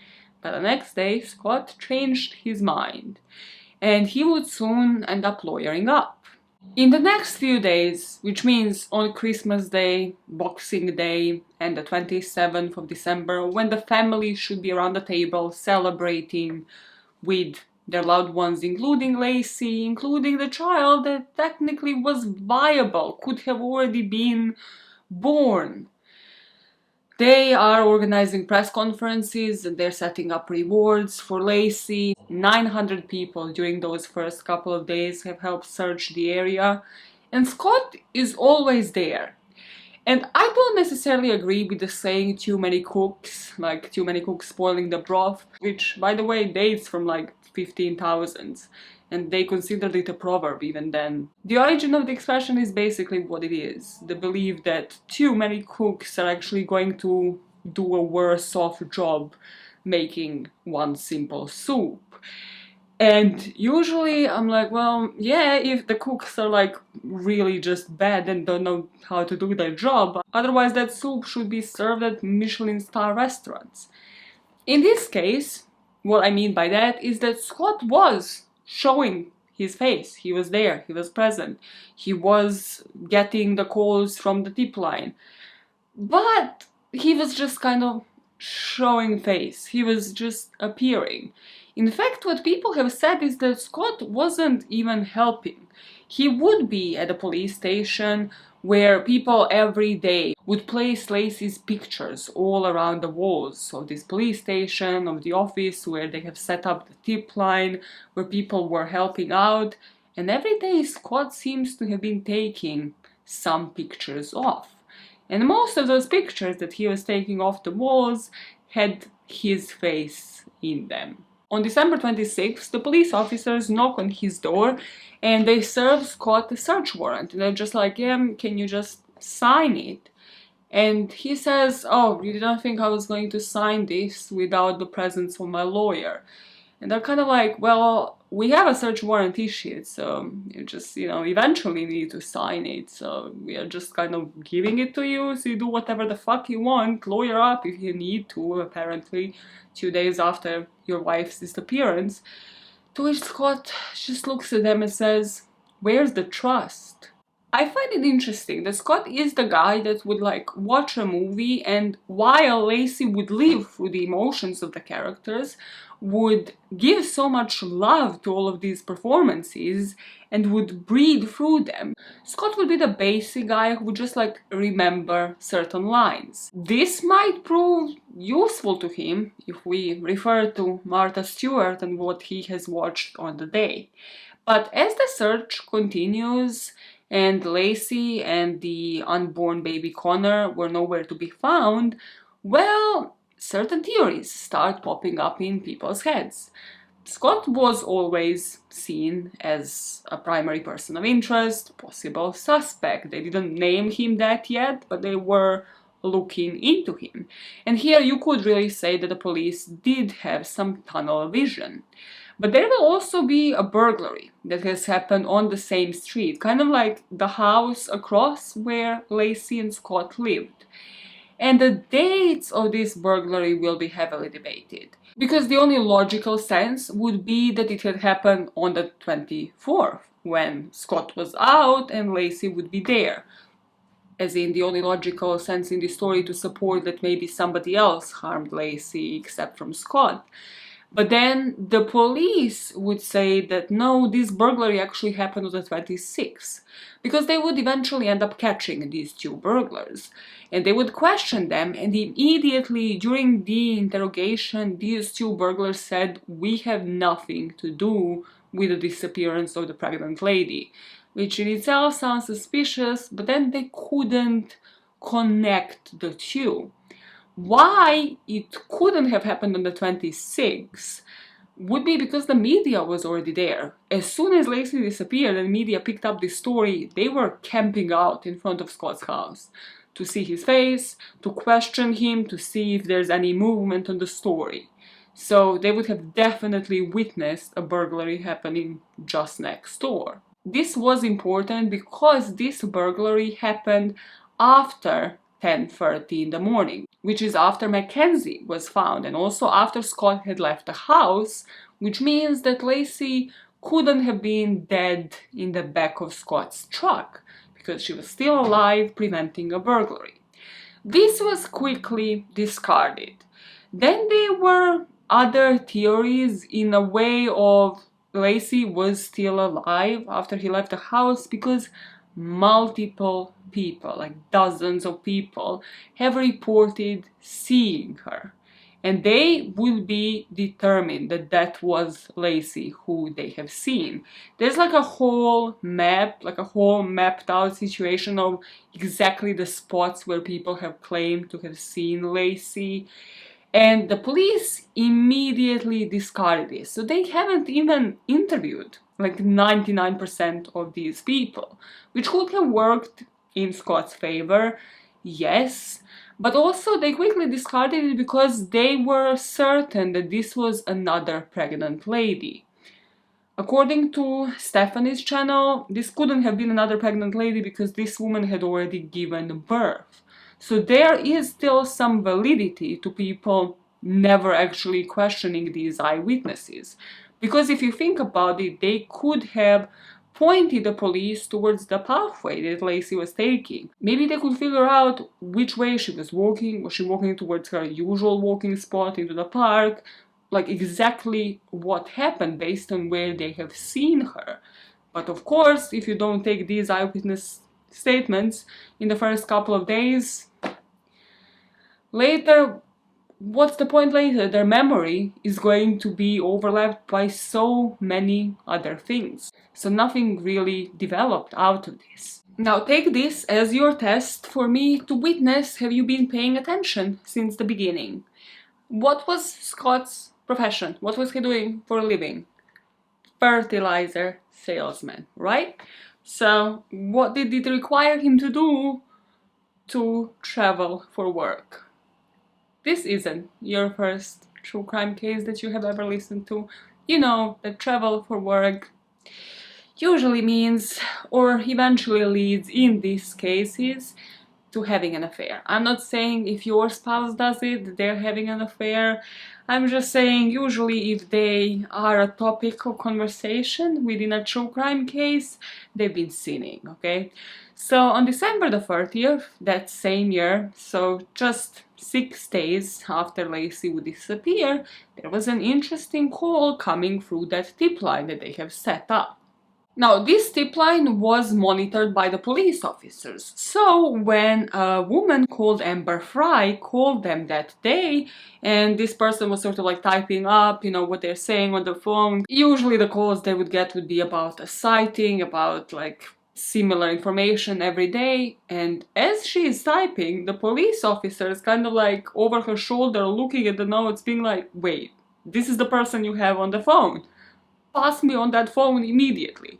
But the next day, Scott changed his mind. and he would soon end up lawyering up. In the next few days, which means on Christmas Day, Boxing Day, and the 27th of December, when the family should be around the table celebrating with their loved ones, including Laci, including the child that technically was viable, could have already been born. They are organizing press conferences and they're setting up rewards for Laci. 900 people during those first couple of days have helped search the area, and Scott is always there. And I don't necessarily agree with the saying too many cooks, like too many cooks spoiling the broth, which by the way dates from like 15,000s, and they considered it a proverb even then. The origin of the expression is basically what it is, the belief that too many cooks are actually going to do a worse off job making one simple soup. And usually I'm like, well, yeah, if the cooks are like really just bad and don't know how to do their job, otherwise that soup should be served at Michelin star restaurants. In this case, what I mean by that is that Scott was showing his face. He was there, he was present, he was getting the calls from the tip line. But he was just kind of showing face, he was just appearing. In fact, what people have said is that Scott wasn't even helping. He would be at a police station where people every day would place Laci's pictures all around the walls of this police station, of the office where they have set up the tip line, where people were helping out, and every day Scott seems to have been taking some pictures off. And most of those pictures that he was taking off the walls had his face in them. On December 26th, the police officers knock on his door and they serve Scott a search warrant. And they're just like, yeah, can you just sign it? And he says, oh, you didn't think I was going to sign this without the presence of my lawyer? And they're kind of like, well, we have a search warrant issued, so you just, eventually need to sign it. So we are just kind of giving it to you, so you do whatever the fuck you want, lawyer up if you need to, apparently, 2 days after your wife's disappearance. To which Scott just looks at them and says, where's the trust? I find it interesting that Scott is the guy that would watch a movie and while Laci would live through the emotions of the characters, would give so much love to all of these performances and would breathe through them. Scott would be the basic guy who would just remember certain lines. This might prove useful to him if we refer to Martha Stewart and what he has watched on the day. But as the search continues and Laci and the unborn baby Connor were nowhere to be found, well, certain theories start popping up in people's heads. Scott was always seen as a primary person of interest, possible suspect. They didn't name him that yet, but they were looking into him. And here you could really say that the police did have some tunnel vision. But there will also be a burglary that has happened on the same street, kind of like the house across where Laci and Scott lived. And the dates of this burglary will be heavily debated, because the only logical sense would be that it had happened on the 24th, when Scott was out and Laci would be there. As in, the only logical sense in the story to support that maybe somebody else harmed Laci except from Scott. But then the police would say that no, this burglary actually happened on the 26th, because they would eventually end up catching these two burglars. And they would question them, and immediately during the interrogation, these two burglars said, we have nothing to do with the disappearance of the pregnant lady. Which in itself sounds suspicious, but then they couldn't connect the two. Why it couldn't have happened on the 26th would be because the media was already there. As soon as Laci disappeared and media picked up this story, they were camping out in front of Scott's house to see his face, to question him, to see if there's any movement on the story. So they would have definitely witnessed a burglary happening just next door. This was important because this burglary happened after 10:30 in the morning, which is after Mackenzie was found and also after Scott had left the house, which means that Laci couldn't have been dead in the back of Scott's truck because she was still alive, preventing a burglary. This was quickly discarded. Then there were other theories in a way of Laci was still alive after he left the house because multiple people, like dozens of people, have reported seeing her. And they will be determined that that was Laci who they have seen. There's like a whole map, like a whole mapped out situation of exactly the spots where people have claimed to have seen Laci. And the police immediately discarded this. So they haven't even interviewed like 99% of these people, which could have worked in Scott's favor, yes, but also they quickly discarded it because they were certain that this was another pregnant lady. According to Stephanie's channel, this couldn't have been another pregnant lady because this woman had already given birth. So there is still some validity to people never actually questioning these eyewitnesses. Because if you think about it, they could have pointed the police towards the pathway that Laci was taking. Maybe they could figure out which way she was walking. Was she walking towards her usual walking spot into the park? Like exactly what happened based on where they have seen her. But of course, if you don't take these eyewitness statements in the first couple of days, later, what's the point later? Their memory is going to be overlapped by so many other things. So nothing really developed out of this. Now take this as your test for me to witness, have you been paying attention since the beginning? What was Scott's profession? What was he doing for a living? Fertilizer salesman, right? So what did it require him to do to travel for work? This isn't your first true crime case that you have ever listened to. You know that travel for work usually means, or eventually leads in these cases, to having an affair. I'm not saying if your spouse does it, they're having an affair. I'm just saying usually if they are a topic of conversation within a true crime case, they've been sinning, okay? So on December the 30th, that same year, so just 6 days after Laci would disappear, there was an interesting call coming through that tip line that they have set up. Now, this tip line was monitored by the police officers. So when a woman called Amber Fry called them that day, and this person was sort of like typing up, you know, what they're saying on the phone, usually the calls they would get would be about a sighting, about like similar information every day. And as she is typing, the police officer is kind of like over her shoulder looking at the notes, being like, wait, this is the person you have on the phone. Pass me on that phone immediately.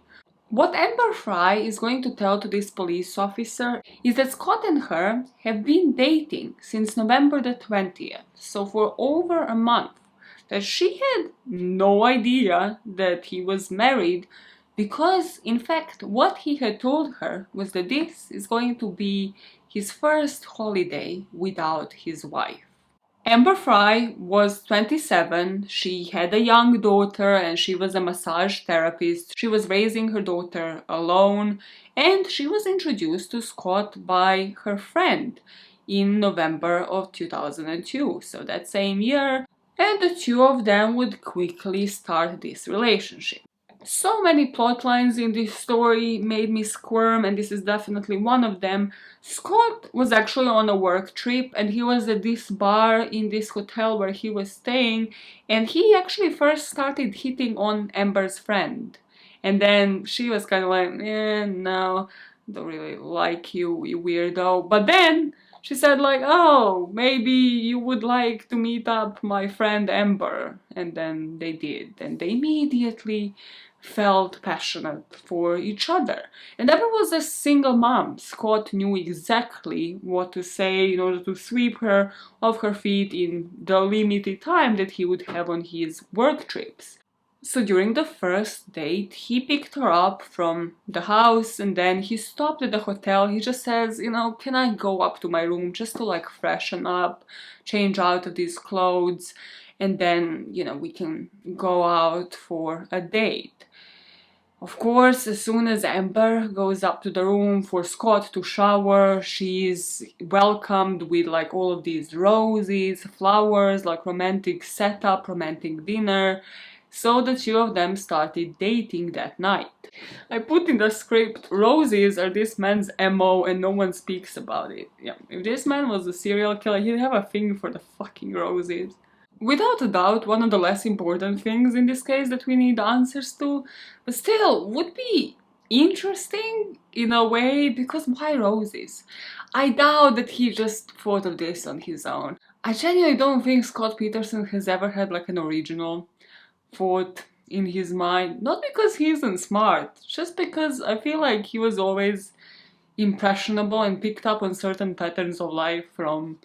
What Amber Fry is going to tell to this police officer is that Scott and her have been dating since November the 20th, so for over a month, that she had no idea that he was married because, in fact, what he had told her was that this is going to be his first holiday without his wife. Amber Fry was 27, she had a young daughter and she was a massage therapist. She was raising her daughter alone and she was introduced to Scott by her friend in November of 2002, so that same year, and the two of them would quickly start this relationship. So many plot lines in this story made me squirm, and this is definitely one of them. Scott was actually on a work trip and he was at this bar in this hotel where he was staying, and he actually first started hitting on Amber's friend. And then she was kind of like, no, don't really like you, you weirdo. But then she said like, oh, maybe you would like to meet up my friend Amber. And then they did, and they immediately felt passionate for each other. And Amber was a single mom. Scott knew exactly what to say in order to sweep her off her feet in the limited time that he would have on his work trips. So during the first date, he picked her up from the house and then he stopped at the hotel. He just says, you know, can I go up to my room just to like freshen up, change out of these clothes, and then, you know, we can go out for a date. Of course, as soon as Amber goes up to the room for Scott to shower, she's welcomed with like all of these roses, flowers, like romantic setup, romantic dinner. So the two of them started dating that night. I put in the script, roses are this man's MO and no one speaks about it. Yeah, if this man was a serial killer, he'd have a thing for the fucking roses. Without a doubt, one of the less important things in this case that we need answers to, but still would be interesting in a way, because why roses? I doubt that he just thought of this on his own. I genuinely don't think Scott Peterson has ever had like an original thought in his mind. Not because he isn't smart, just because I feel like he was always impressionable and picked up on certain patterns of life from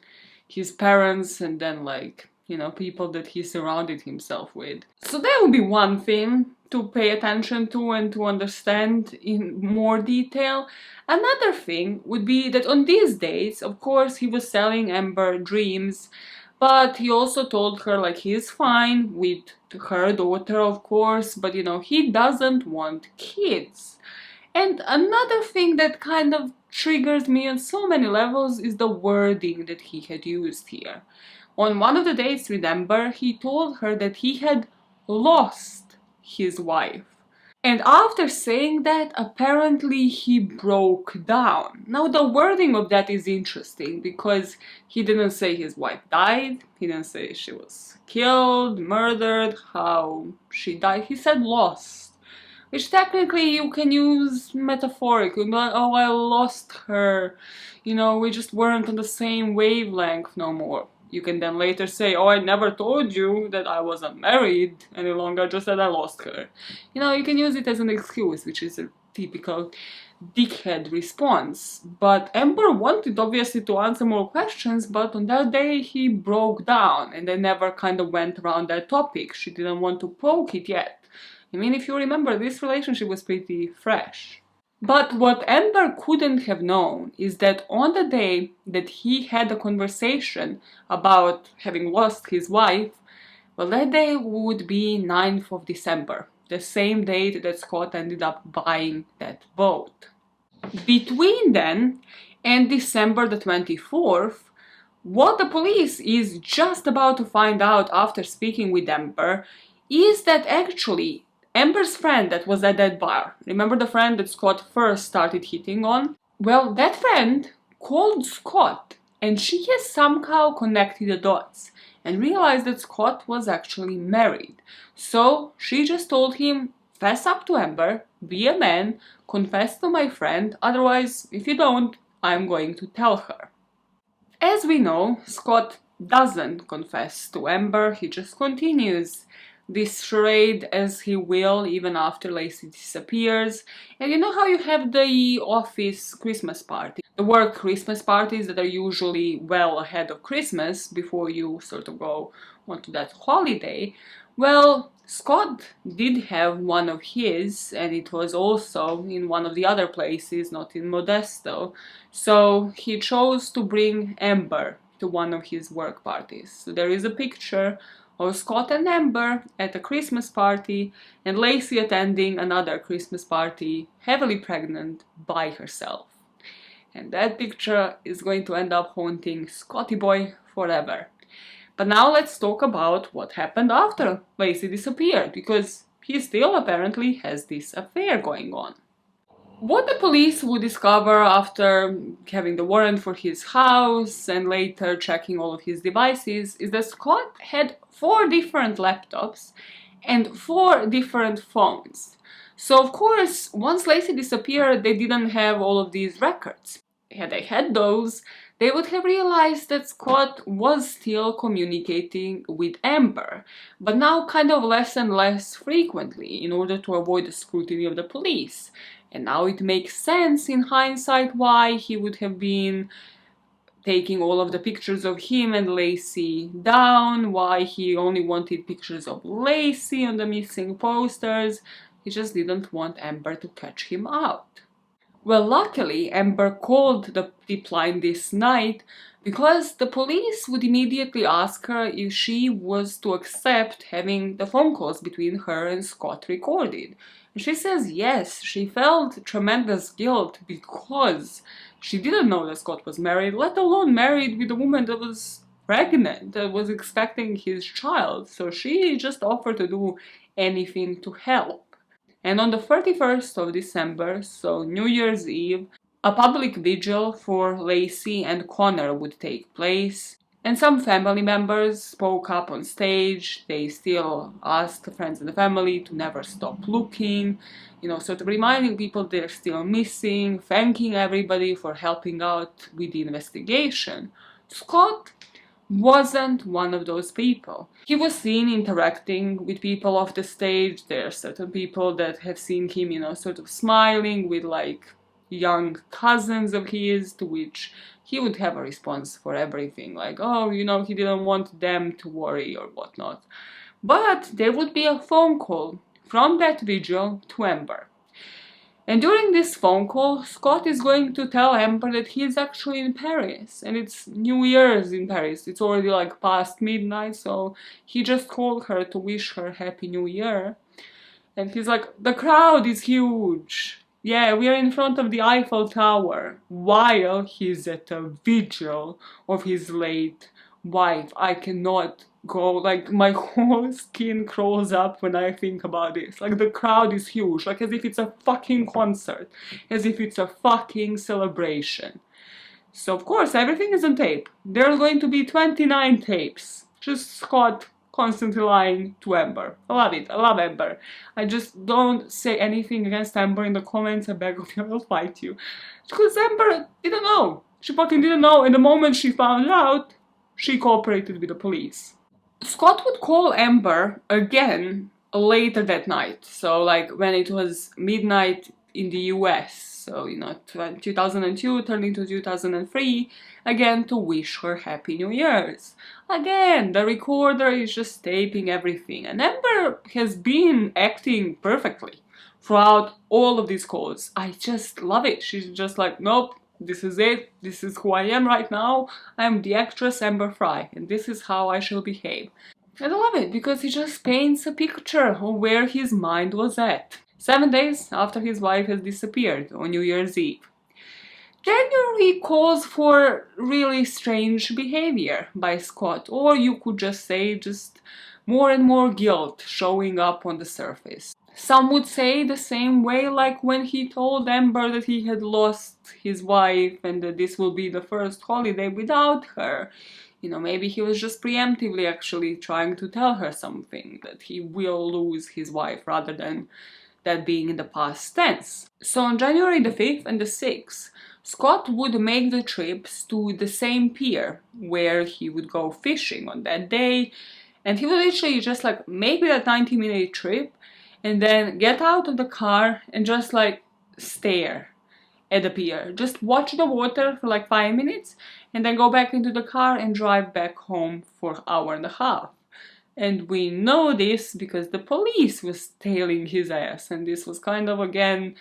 his parents and then like, you know, people that he surrounded himself with. So that would be one thing to pay attention to and to understand in more detail. Another thing would be that on these dates, of course, he was selling Amber dreams, but he also told her like he's fine with her daughter, of course, but you know, he doesn't want kids. And another thing that kind of triggers me on so many levels is the wording that he had used here. On one of the dates with Amber, he told her that he had lost his wife. And after saying that, apparently he broke down. Now the wording of that is interesting because he didn't say his wife died, he didn't say she was killed, murdered, how she died, he said lost. Which technically you can use metaphorically, like, oh, I lost her, you know, we just weren't on the same wavelength no more. You can then later say, oh, I never told you that I wasn't married any longer, just that I lost her. You know, you can use it as an excuse, which is a typical dickhead response. But Amber wanted obviously to answer more questions, but on that day he broke down and they never kind of went around that topic. She didn't want to poke it yet. I mean, if you remember, this relationship was pretty fresh. But what Amber couldn't have known is that on the day that he had a conversation about having lost his wife, well, that day would be 9th of December, the same date that Scott ended up buying that boat. Between then and December the 24th, what the police is just about to find out after speaking with Amber is that actually Amber's friend that was at that bar, remember the friend that Scott first started hitting on? Well, that friend called Scott and she has somehow connected the dots and realized that Scott was actually married. So she just told him, fess up to Amber, be a man, confess to my friend, otherwise, if you don't, I'm going to tell her. As we know, Scott doesn't confess to Amber, he just continues this charade as he will even after Laci disappears. And you know how you have the office Christmas party, the work Christmas parties that are usually well ahead of Christmas before you sort of go onto that holiday? Well, Scott did have one of his, and it was also in one of the other places, not in Modesto. So he chose to bring Amber to one of his work parties. So there is a picture of Scott and Amber at a Christmas party and Laci attending another Christmas party, heavily pregnant by herself. And that picture is going to end up haunting Scotty boy forever. But now let's talk about what happened after Laci disappeared, because he still apparently has this affair going on. What the police would discover after having the warrant for his house and later checking all of his devices is that Scott had 4 different laptops and 4 different phones. So of course, once Laci disappeared, they didn't have all of these records. Had they had those, they would have realized that Scott was still communicating with Amber, but now kind of less and less frequently in order to avoid the scrutiny of the police. And now it makes sense in hindsight why he would have been taking all of the pictures of him and Laci down, why he only wanted pictures of Laci on the missing posters. He just didn't want Amber to catch him out. Well, luckily, Amber called the tip line this night because the police would immediately ask her if she was to accept having the phone calls between her and Scott recorded. And she says yes, she felt tremendous guilt because she didn't know that Scott was married, let alone married with a woman that was pregnant, that was expecting his child. So she just offered to do anything to help. And on the 31st of December, so New Year's Eve, a public vigil for Laci and Connor would take place. And some family members spoke up on stage. They still asked friends and the family to never stop looking, sort of reminding people they're still missing, thanking everybody for helping out with the investigation. Scott wasn't one of those people. He was seen interacting with people off the stage. There are certain people that have seen him, sort of smiling with like young cousins of his, to which he would have a response for everything, like, oh, he didn't want them to worry or whatnot. But there would be a phone call from that vigil to Amber. And during this phone call, Scott is going to tell Amber that he is actually in Paris, and it's New Year's in Paris. It's already like past midnight, so he just called her to wish her Happy New Year. And he's like, the crowd is huge. Yeah, we are in front of the Eiffel Tower, while he's at a vigil of his late wife. I cannot go, like, my whole skin crawls up when I think about this. Like, the crowd is huge, like as if it's a fucking concert, as if it's a fucking celebration. So of course everything is on tape. There are going to be 29 tapes. Just Scott constantly lying to Amber. I love it. I love Amber. I just don't say anything against Amber in the comments. I beg of you, I'll fight you. Because Amber didn't know. She fucking didn't know. And the moment she found out, she cooperated with the police. Scott would call Amber again later that night. So like when it was midnight in the US. So, 2002 turned into 2003, again to wish her Happy New Year's. Again, the recorder is just taping everything. And Amber has been acting perfectly throughout all of these calls. I just love it. She's just like, nope, this is it. This is who I am right now. I'm the actress Amber Fry, and this is how I shall behave. And I love it because he just paints a picture of where his mind was at 7 days after his wife has disappeared on New Year's Eve. January calls for really strange behavior by Scott, or you could just say just more and more guilt showing up on the surface. Some would say the same way like when he told Amber that he had lost his wife and that this will be the first holiday without her. Maybe he was just preemptively actually trying to tell her something, that he will lose his wife rather than that being in the past tense. So on January the 5th and the 6th, Scott would make the trips to the same pier where he would go fishing on that day, and he would literally just like make that 90-minute trip and then get out of the car and just like stare at the pier. Just watch the water for like 5 minutes and then go back into the car and drive back home for an hour and a half. And we know this because the police was tailing his ass, and this was kind of, again,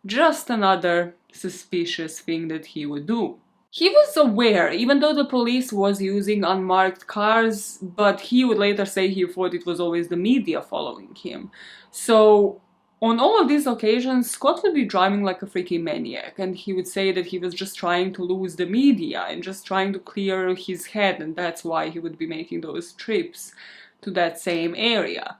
just another suspicious thing that he would do. He was aware, even though the police was using unmarked cars, but he would later say he thought it was always the media following him. So on all of these occasions, Scott would be driving like a freaking maniac, and he would say that he was just trying to lose the media and just trying to clear his head, and that's why he would be making those trips to that same area.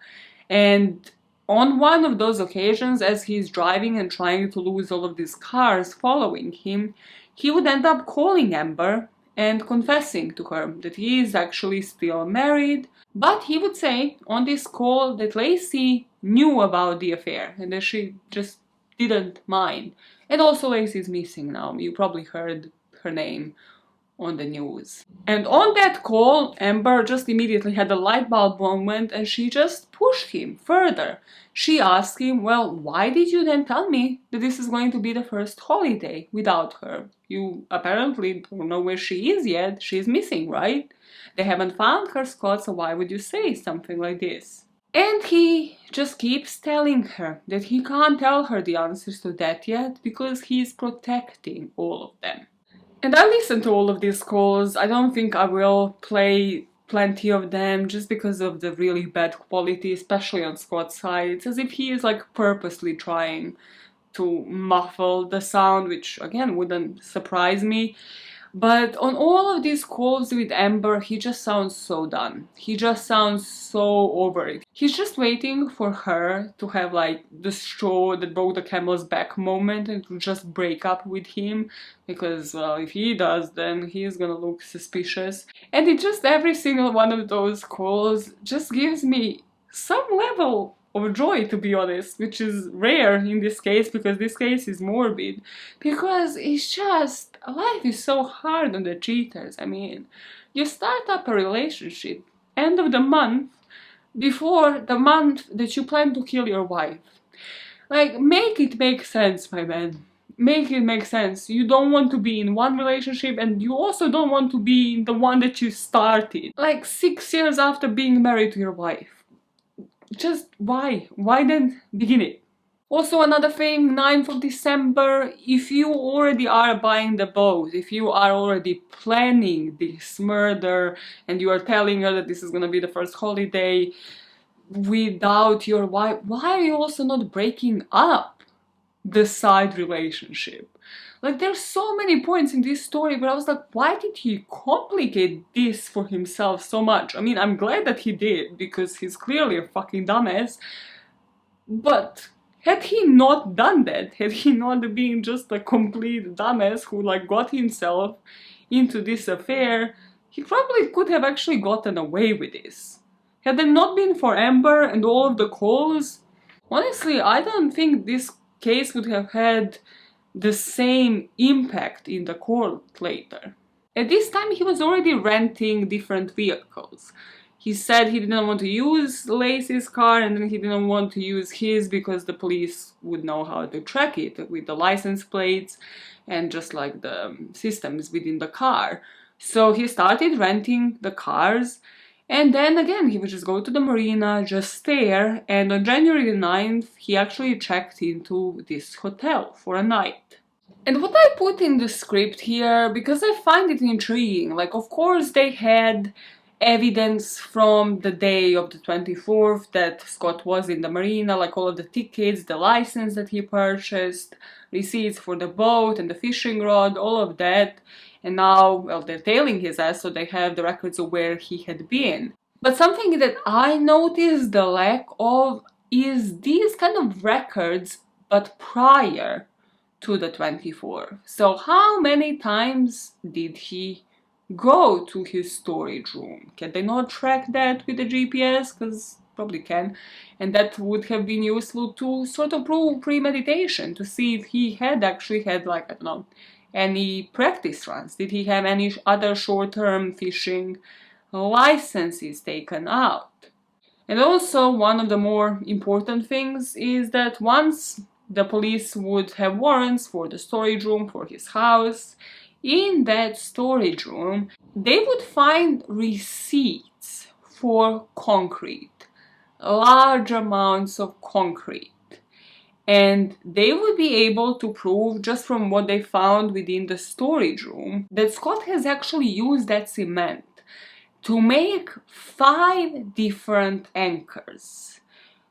And on one of those occasions, as he's driving and trying to lose all of these cars following him, he would end up calling Amber and confessing to her that he is actually still married. But he would say on this call that Laci knew about the affair and that she just didn't mind. And also Laci's missing now. You probably heard her name on the news. And on that call, Amber just immediately had a light bulb moment and she just pushed him further. She asked him, well, why did you then tell me that this is going to be the first holiday without her? You apparently don't know where she is yet. She's missing, right? They haven't found her, Scott, so why would you say something like this? And he just keeps telling her that he can't tell her the answers to that yet because he's protecting all of them. And I listened to all of these calls. I don't think I will play plenty of them just because of the really bad quality, especially on Scott's side. It's as if he is like purposely trying to muffle the sound, which again wouldn't surprise me. But on all of these calls with Amber, he just sounds so done. He just sounds so over it. He's just waiting for her to have like the straw that broke the camel's back moment and to just break up with him. Because, well, if he does, then he's gonna look suspicious. And it just, every single one of those calls just gives me some level of joy, to be honest, which is rare in this case because this case is morbid. Because it's just, life is so hard on the cheaters. I mean, you start up a relationship end of the month before the month that you plan to kill your wife. Like, make it make sense, my man. Make it make sense. You don't want to be in one relationship and you also don't want to be in the one that you started. Like 6 years after being married to your wife. Just why? Why then begin it? Also, another thing, 9th of December, if you already are buying the boat, if you are already planning this murder and you are telling her that this is gonna be the first holiday without your wife, why are you also not breaking up the side relationship? Like, there's so many points in this story where I was like, why did he complicate this for himself so much? I mean, I'm glad that he did, because he's clearly a fucking dumbass. But had he not done that, had he not been just a complete dumbass who like got himself into this affair, he probably could have actually gotten away with this. Had it not been for Amber and all of the calls, honestly, I don't think this case would have had the same impact in the court later. At this time, he was already renting different vehicles. He said he didn't want to use Laci's car and then he didn't want to use his because the police would know how to track it with the license plates and just like the systems within the car. So he started renting the cars. And then again, he would just go to the marina, just stare, and on January the 9th, he actually checked into this hotel for a night. And what I put in the script here, because I find it intriguing, like of course they had evidence from the day of the 24th that Scott was in the marina, like all of the tickets, the license that he purchased, receipts for the boat and the fishing rod, all of that. And now, well, they're tailing his ass, so they have the records of where he had been. But something that I noticed the lack of is these kind of records, but prior to the 24th. So how many times did he go to his storage room? Can they not track that with the GPS? Because probably can. And that would have been useful to sort of prove premeditation, to see if he had actually had, like, I don't know, any practice runs. Did he have any other short-term fishing licenses taken out? And also, one of the more important things is that once the police would have warrants for the storage room for his house, in that storage room, they would find receipts for concrete, large amounts of concrete. And they would be able to prove, just from what they found within the storage room, that Scott has actually used that cement to make 5 different anchors.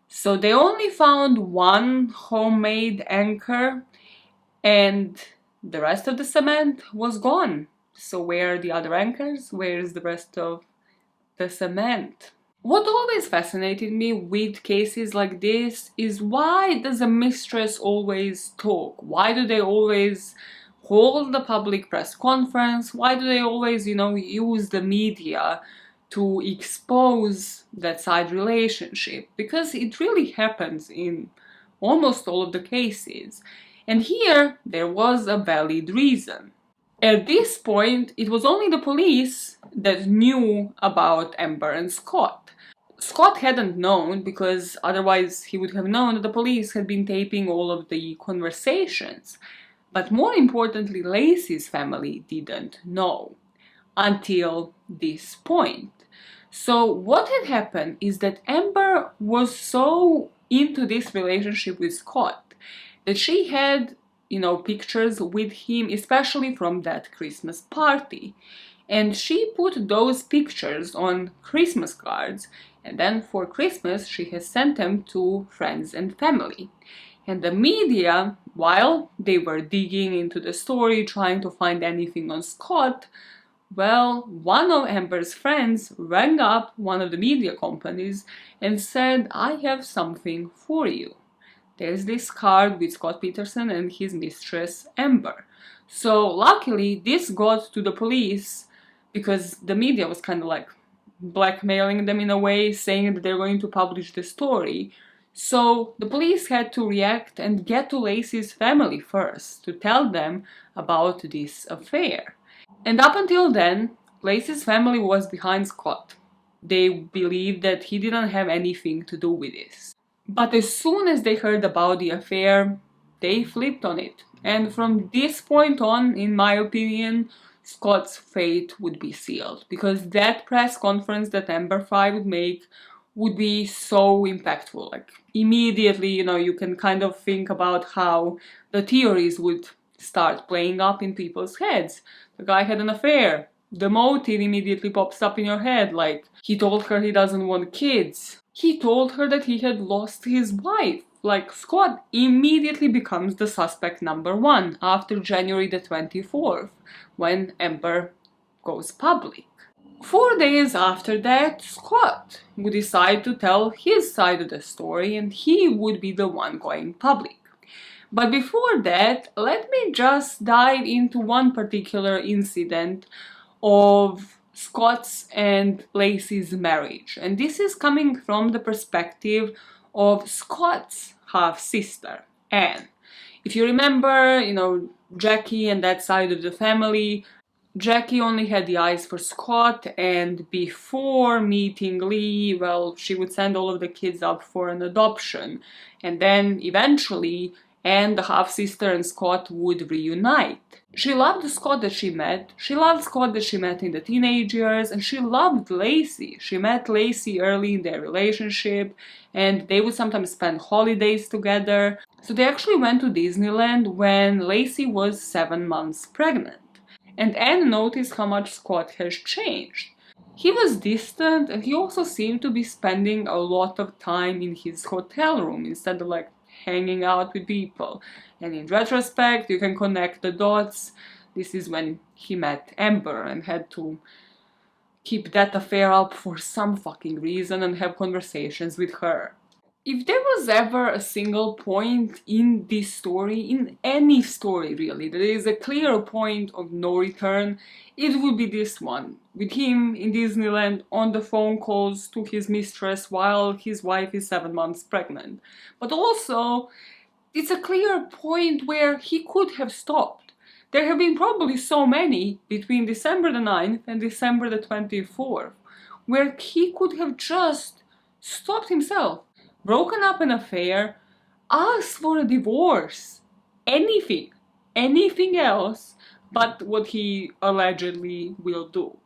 So they only found one homemade anchor and the rest of the cement was gone. So where are the other anchors? Where is the rest of the cement? What always fascinated me with cases like this is, why does a mistress always talk? Why do they always hold the public press conference? Why do they always, use the media to expose that side relationship? Because it really happens in almost all of the cases. And here, there was a valid reason. At this point, it was only the police that knew about Amber and Scott. Scott hadn't known, because otherwise he would have known that the police had been taping all of the conversations. But more importantly, Laci's family didn't know until this point. So what had happened is that Amber was so into this relationship with Scott that she had, pictures with him, especially from that Christmas party. and she put those pictures on Christmas cards, and then for Christmas she has sent them to friends and family. And the media, while they were digging into the story, trying to find anything on Scott, well, one of Amber's friends rang up one of the media companies and said, "I have something for you. There's this card with Scott Peterson and his mistress Amber." So luckily this got to the police because the media was kind of like blackmailing them in a way, saying that they're going to publish the story. So the police had to react and get to Laci's family first to tell them about this affair. And up until then, Laci's family was behind Scott. They believed that he didn't have anything to do with this. But as soon as they heard about the affair, they flipped on it. And from this point on, in my opinion, Scott's fate would be sealed. Because that press conference that Amber Fry would make would be so impactful. Like, immediately, you can kind of think about how the theories would start playing up in people's heads. The guy had an affair. The motive immediately pops up in your head, like, he told her he doesn't want kids. He told her that he had lost his wife. Like, Scott immediately becomes the suspect number one after January the 24th, when Amber goes public. 4 days after that, Scott would decide to tell his side of the story, and he would be the one going public. But before that, let me just dive into one particular incident of Scott's and Laci's marriage. And this is coming from the perspective of Scott's half-sister, Anne. If you remember, Jackie and that side of the family, Jackie only had the eyes for Scott, and before meeting Lee, well, she would send all of the kids up for an adoption. And then eventually, Anne, the half-sister, and Scott would reunite. She loved the Scott that she met, she loved Scott that she met in the teenage years, and she loved Laci. She met Laci early in their relationship, and they would sometimes spend holidays together. So they actually went to Disneyland when Laci was 7 months pregnant. And Anne noticed how much Scott has changed. He was distant, and he also seemed to be spending a lot of time in his hotel room instead of like hanging out with people. And in retrospect, you can connect the dots. This is when he met Amber and had to keep that affair up for some fucking reason and have conversations with her. If there was ever a single point in this story, in any story really, there is a clear point of no return, it would be this one. With him in Disneyland on the phone calls to his mistress while his wife is 7 months pregnant. But also, it's a clear point where he could have stopped. There have been probably so many between December the 9th and December the 24th, where he could have just stopped himself, broken up an affair, asked for a divorce, anything else but what he allegedly will do.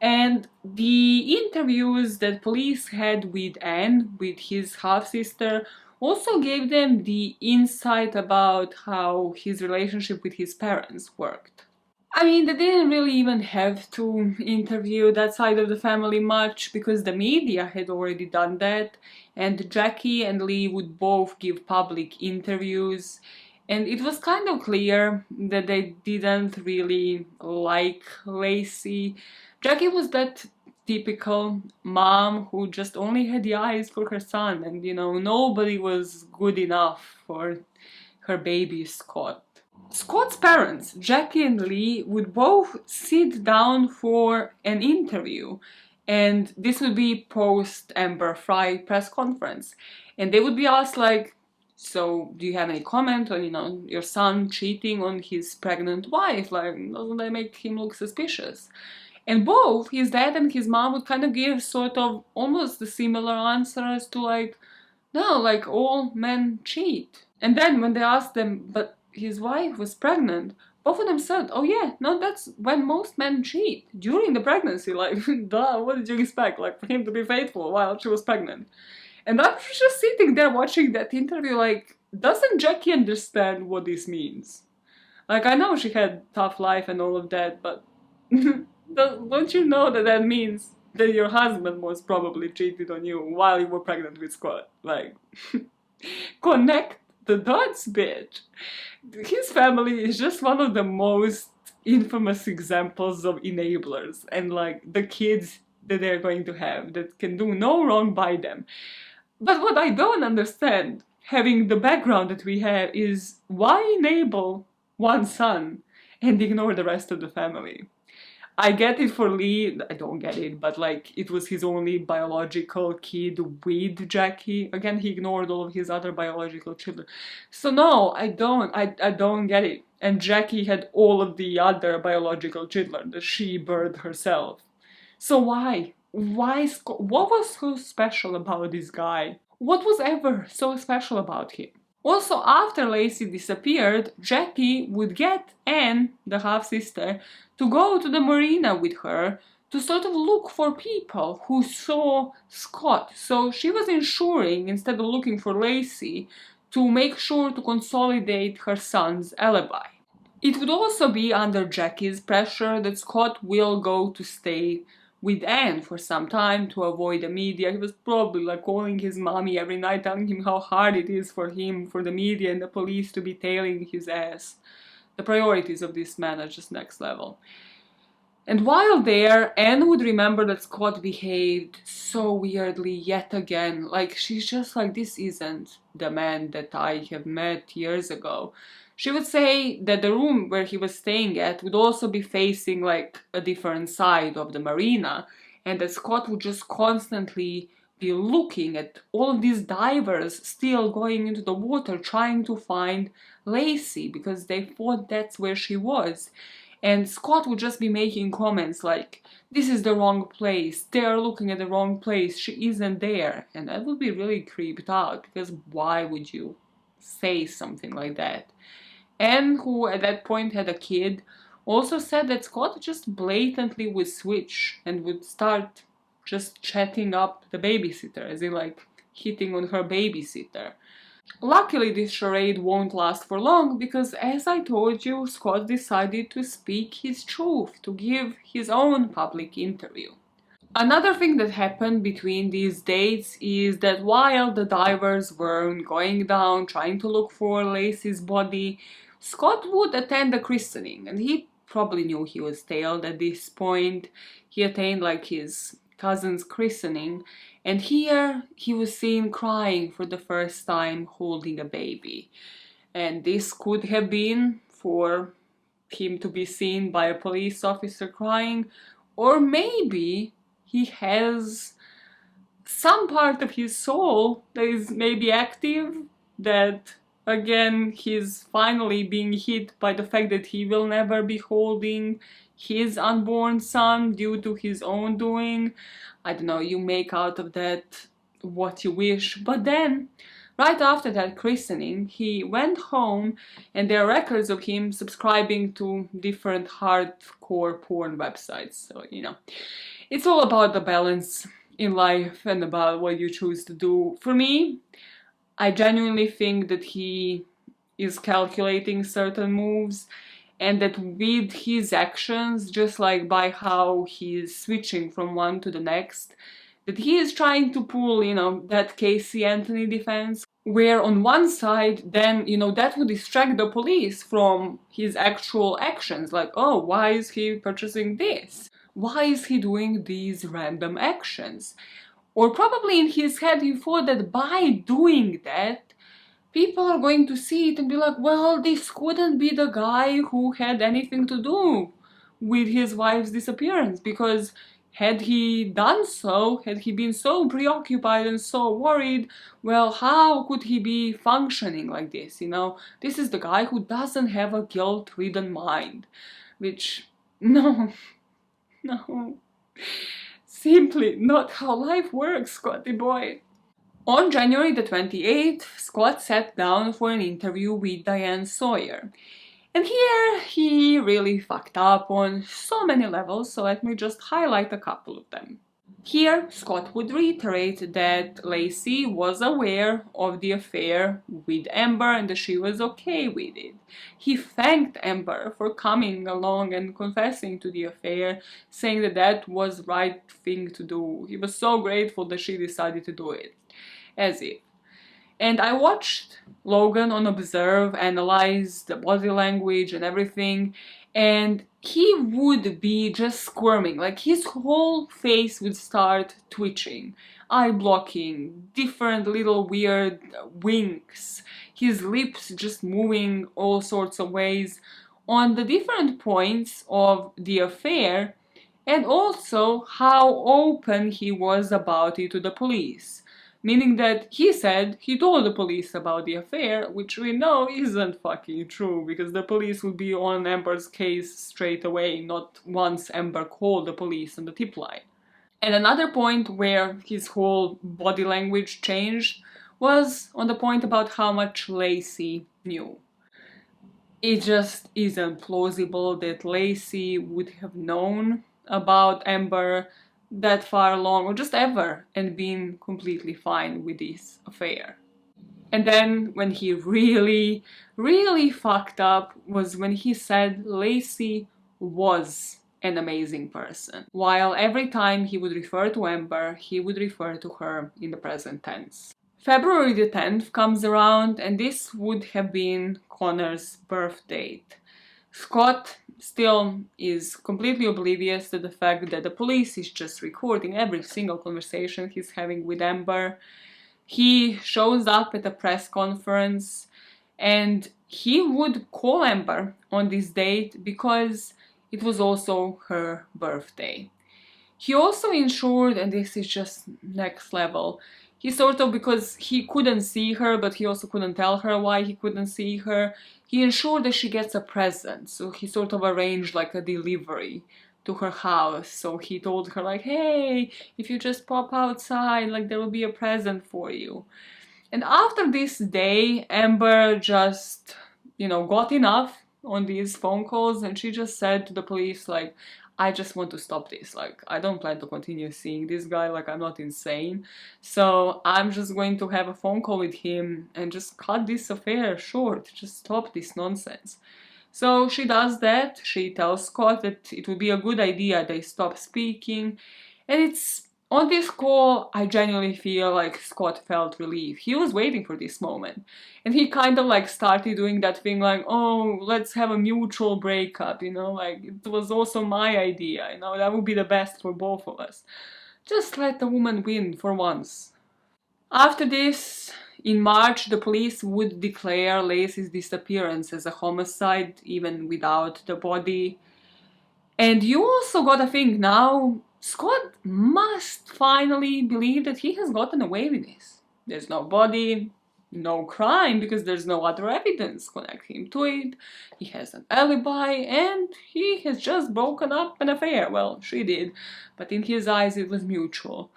And the interviews that police had with Anne, with his half-sister, also gave them the insight about how his relationship with his parents worked. I mean, they didn't really even have to interview that side of the family much because the media had already done that, and Jackie and Lee would both give public interviews, and it was kind of clear that they didn't really like Laci. Jackie was that typical mom who just only had the eyes for her son, and nobody was good enough for her baby Scott. Scott's parents, Jackie and Lee, would both sit down for an interview, and this would be post Amber Fry press conference, and they would be asked like, so do you have any comment on your son cheating on his pregnant wife? Like, doesn't that make him look suspicious? And both his dad and his mom would kind of give sort of almost the similar answers to like, no, like all men cheat. And then when they asked them, but his wife was pregnant, both of them said, oh yeah, no, that's when most men cheat, during the pregnancy. Like, duh, what did you expect? Like, for him to be faithful while she was pregnant. And I was just sitting there watching that interview like, doesn't Jackie understand what this means? Like, I know she had tough life and all of that, but Don't you know that that means that your husband most probably cheated on you while you were pregnant with Scott? Like, connect the dots, bitch. His family is just one of the most infamous examples of enablers, and like the kids that they're going to have that can do no wrong by them. But what I don't understand, having the background that we have, is why enable one son and ignore the rest of the family? I get it for Lee, I don't get it, but like it was his only biological kid with Jackie. Again, he ignored all of his other biological children. So no, I don't get it. And Jackie had all of the other biological children that she birthed herself. So why? What was so special about this guy? What was ever so special about him? Also, after Laci disappeared, Jackie would get Anne, the half-sister, to go to the marina with her to sort of look for people who saw Scott. So she was ensuring, instead of looking for Laci, to make sure to consolidate her son's alibi. It would also be under Jackie's pressure that Scott will go to stay with Anne for some time to avoid the media. He was probably like calling his mommy every night, telling him how hard it is for him, for the media and the police to be tailing his ass. The priorities of this man are just next level. And while there, Anne would remember that Scott behaved so weirdly yet again. Like, she's just like, this isn't the man that I have met years ago. She would say that the room where he was staying at would also be facing like a different side of the marina, and that Scott would just constantly be looking at all of these divers still going into the water trying to find Laci because they thought that's where she was. And Scott would just be making comments like, this is the wrong place, they are looking at the wrong place, she isn't there. And I would be really creeped out, because why would you say something like that? Anne, who at that point had a kid, also said that Scott just blatantly would switch and would start just chatting up the babysitter, as in like hitting on her babysitter. Luckily, this charade won't last for long because, as I told you, Scott decided to speak his truth, to give his own public interview. Another thing that happened between these dates is that while the divers were going down trying to look for Laci's body, Scott would attend a christening, and he probably knew he was tailed at this point. He attained like his cousin's christening, and here he was seen crying for the first time holding a baby. And this could have been for him to be seen by a police officer crying, or maybe he has some part of his soul that is maybe active, that again he's finally being hit by the fact that he will never be holding his unborn son due to his own doing. I don't know, you make out of that what you wish. But then, right after that christening, he went home and there are records of him subscribing to different hardcore porn websites. So, you know, it's all about the balance in life and about what you choose to do. For me, I genuinely think that he is calculating certain moves, and that with his actions, just like by how he is switching from one to the next, that he is trying to pull, you know, that Casey Anthony defense, where on one side, then, you know, that would distract the police from his actual actions. Like, oh, why is he purchasing this? Why is he doing these random actions? Or probably in his head he thought that by doing that, people are going to see it and be like, well, this couldn't be the guy who had anything to do with his wife's disappearance, because had he done so, had he been so preoccupied and so worried, well, how could he be functioning like this, you know? This is the guy who doesn't have a guilt-ridden mind, which, no, simply not how life works, Scotty boy. On January the 28th, Scott sat down for an interview with Diane Sawyer. And here he really fucked up on so many levels, so let me just highlight a couple of them. Here, Scott would reiterate that Laci was aware of the affair with Amber and that she was okay with it. He thanked Amber for coming along and confessing to the affair, saying that that was the right thing to do. He was so grateful that she decided to do it. As if. And I watched Logan on Observe analyze the body language and everything, and he would be just squirming, like his whole face would start twitching, eye blocking, different little weird winks, his lips just moving all sorts of ways on the different points of the affair, and also how open he was about it to the police. Meaning that he said he told the police about the affair, which we know isn't fucking true, because the police would be on Amber's case straight away, not once Amber called the police on the tip line. And another point where his whole body language changed was on the point about how much Laci knew. It just isn't plausible that Laci would have known about Amber that far along, or just ever, and been completely fine with this affair. And then when he really fucked up was when he said Laci was an amazing person, while every time he would refer to Amber, he would refer to her in the present tense. February the 10th comes around, and this would have been Connor's birth date. Scott still is completely oblivious to the fact that the police is just recording every single conversation he's having with Amber. He shows up at a press conference and he would call Amber on this date because it was also her birthday. He also ensured, and this is just next level, he sort of, because he couldn't see her, but he also couldn't tell her why he couldn't see her, he ensured that she gets a present. So he sort of arranged like a delivery to her house. So he told her like, hey, if you just pop outside, like there will be a present for you. And after this day, Amber just, got enough on these phone calls, and she just said to the police like, I just want to stop this, like I don't plan to continue seeing this guy, like I'm not insane, so I'm just going to have a phone call with him and just cut this affair short, just stop this nonsense. So she does that. She tells Scott that it would be a good idea they stop speaking, and it's on this call I genuinely feel like Scott felt relief. He was waiting for this moment, and he kind of like started doing that thing like, oh, let's have a mutual breakup, like it was also my idea, that would be the best for both of us. Just let the woman win for once. After this, in March, the police would declare Laci's disappearance as a homicide, even without the body. And you also gotta think now, Scott must finally believe that he has gotten away with this. There's no body, no crime, because there's no other evidence connecting him to it. He has an alibi, and he has just broken up an affair. Well, she did, but in his eyes it was mutual.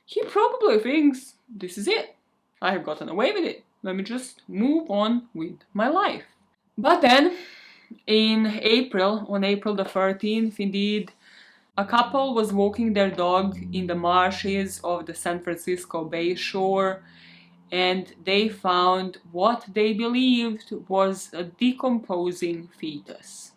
He probably thinks, this is it. I have gotten away with it. Let me just move on with my life. But then, on April the 13th, indeed, a couple was walking their dog in the marshes of the San Francisco Bay Shore, and they found what they believed was a decomposing fetus.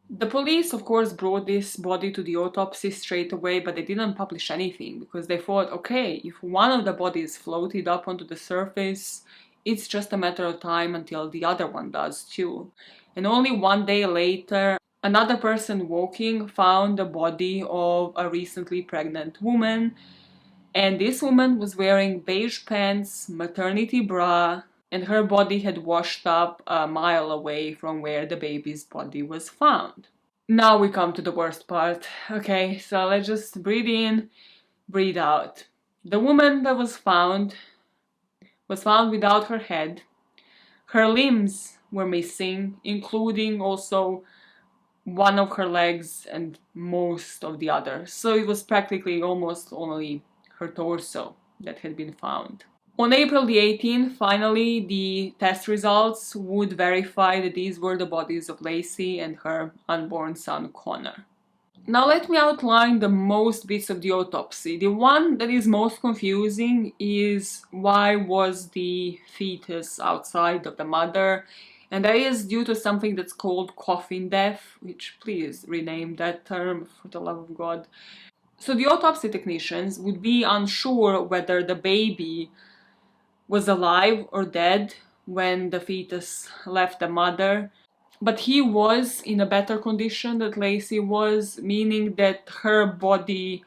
The police, of course, brought this body to the autopsy straight away, but they didn't publish anything because they thought, okay, if one of the bodies floated up onto the surface, it's just a matter of time until the other one does too. And only one day later, another person walking found the body of a recently pregnant woman, and this woman was wearing beige pants, maternity bra, and her body had washed up a mile away from where the baby's body was found. Now we come to the worst part. Okay, so let's just breathe in, breathe out. The woman that was found without her head. Her limbs were missing, including also one of her legs and most of the others. So it was practically almost only her torso that had been found. On April the 18th, finally, the test results would verify that these were the bodies of Laci and her unborn son, Connor. Now let me outline the most bits of the autopsy. The one that is most confusing is why was the fetus outside of the mother, and that is due to something that's called coffin death, which please rename that term for the love of God. So the autopsy technicians would be unsure whether the baby was alive or dead when the fetus left the mother, but he was in a better condition than Laci was, meaning that her body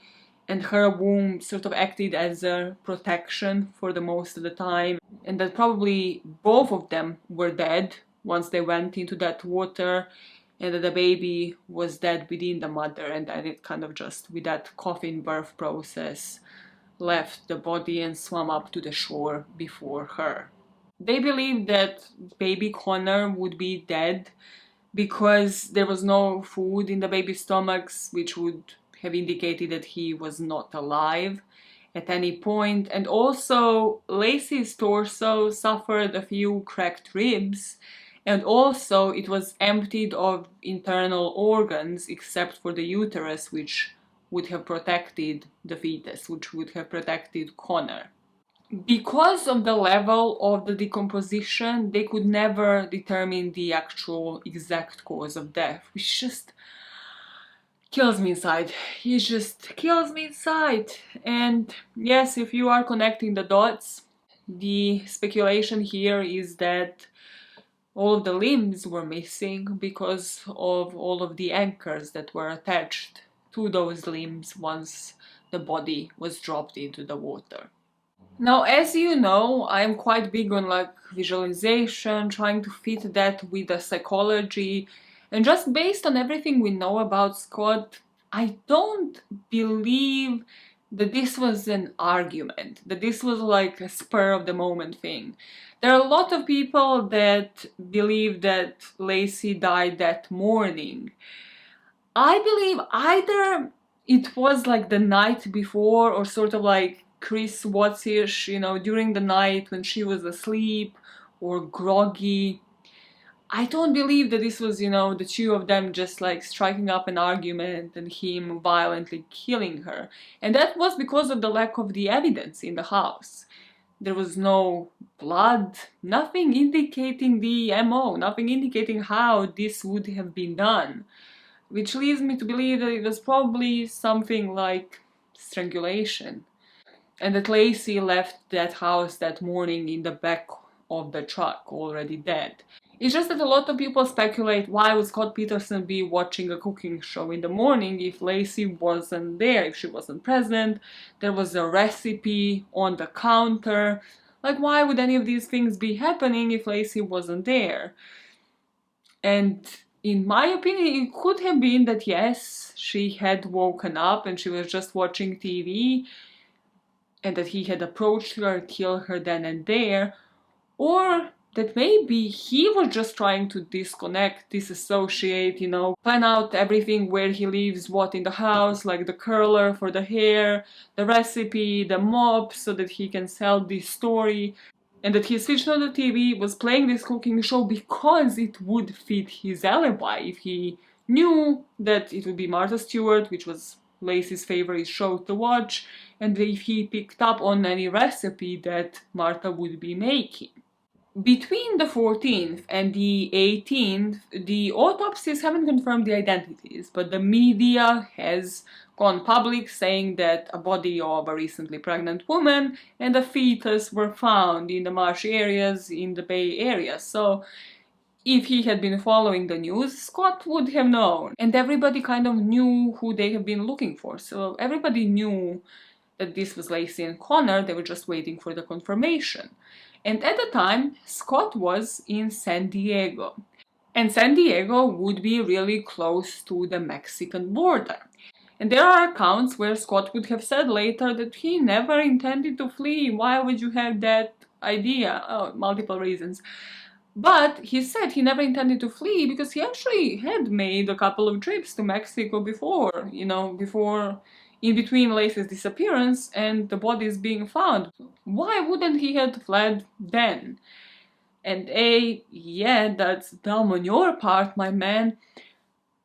and her womb sort of acted as a protection for the most of the time, and that probably both of them were dead once they went into that water, and that the baby was dead within the mother, and then it kind of just, with that coffin birth process, left the body and swam up to the shore before her. They believed that baby Connor would be dead because there was no food in the baby's stomachs, which would have indicated that he was not alive at any point. And also, Laci's torso suffered a few cracked ribs, and also it was emptied of internal organs except for the uterus, which would have protected the fetus, which would have protected Connor. Because of the level of the decomposition, they could never determine the actual exact cause of death, which just kills me inside. It just kills me inside. And yes, if you are connecting the dots, the speculation here is that all of the limbs were missing because of all of the anchors that were attached to those limbs once the body was dropped into the water. Now, as you know, I'm quite big on like visualization, trying to fit that with the psychology, and just based on everything we know about Scott, I don't believe that this was an argument, that this was like a spur of the moment thing. There are a lot of people that believe that Laci died that morning. I believe either it was like the night before, or sort of like Chris Watts-ish, you know, during the night when she was asleep or groggy. I don't believe that this was, you know, the two of them just like striking up an argument and him violently killing her. And that was because of the lack of the evidence in the house. There was no blood, nothing indicating the MO, nothing indicating how this would have been done. Which leads me to believe that it was probably something like strangulation. And that Laci left that house that morning in the back of the truck, already dead. It's just that a lot of people speculate, why would Scott Peterson be watching a cooking show in the morning if Laci wasn't there, if she wasn't present, there was a recipe on the counter. Like, why would any of these things be happening if Laci wasn't there? And in my opinion, it could have been that yes, she had woken up and she was just watching TV, and that he had approached her, killed her then and there, or that maybe he was just trying to disconnect, disassociate, you know, plan out everything, where he leaves what in the house, like the curler for the hair, the recipe, the mop, so that he can sell this story, and that he switched on the TV, was playing this cooking show because it would fit his alibi. If he knew that it would be Martha Stewart, which was Laci's favorite show to watch, and if he picked up on any recipe that Martha would be making. Between the 14th and the 18th, the autopsies haven't confirmed the identities, but the media has gone public saying that a body of a recently pregnant woman and a fetus were found in the marshy areas in the Bay Area. So if he had been following the news, Scott would have known. And everybody kind of knew who they have been looking for. So everybody knew that this was Laci and Connor. They were just waiting for the confirmation. And at the time, Scott was in San Diego. And San Diego would be really close to the Mexican border. And there are accounts where Scott would have said later that he never intended to flee. Why would you have that idea? Oh, multiple reasons. But he said he never intended to flee because he actually had made a couple of trips to Mexico before, you know, in between Laci's disappearance and the bodies being found. Why wouldn't he have fled then? And yeah, that's dumb on your part, my man.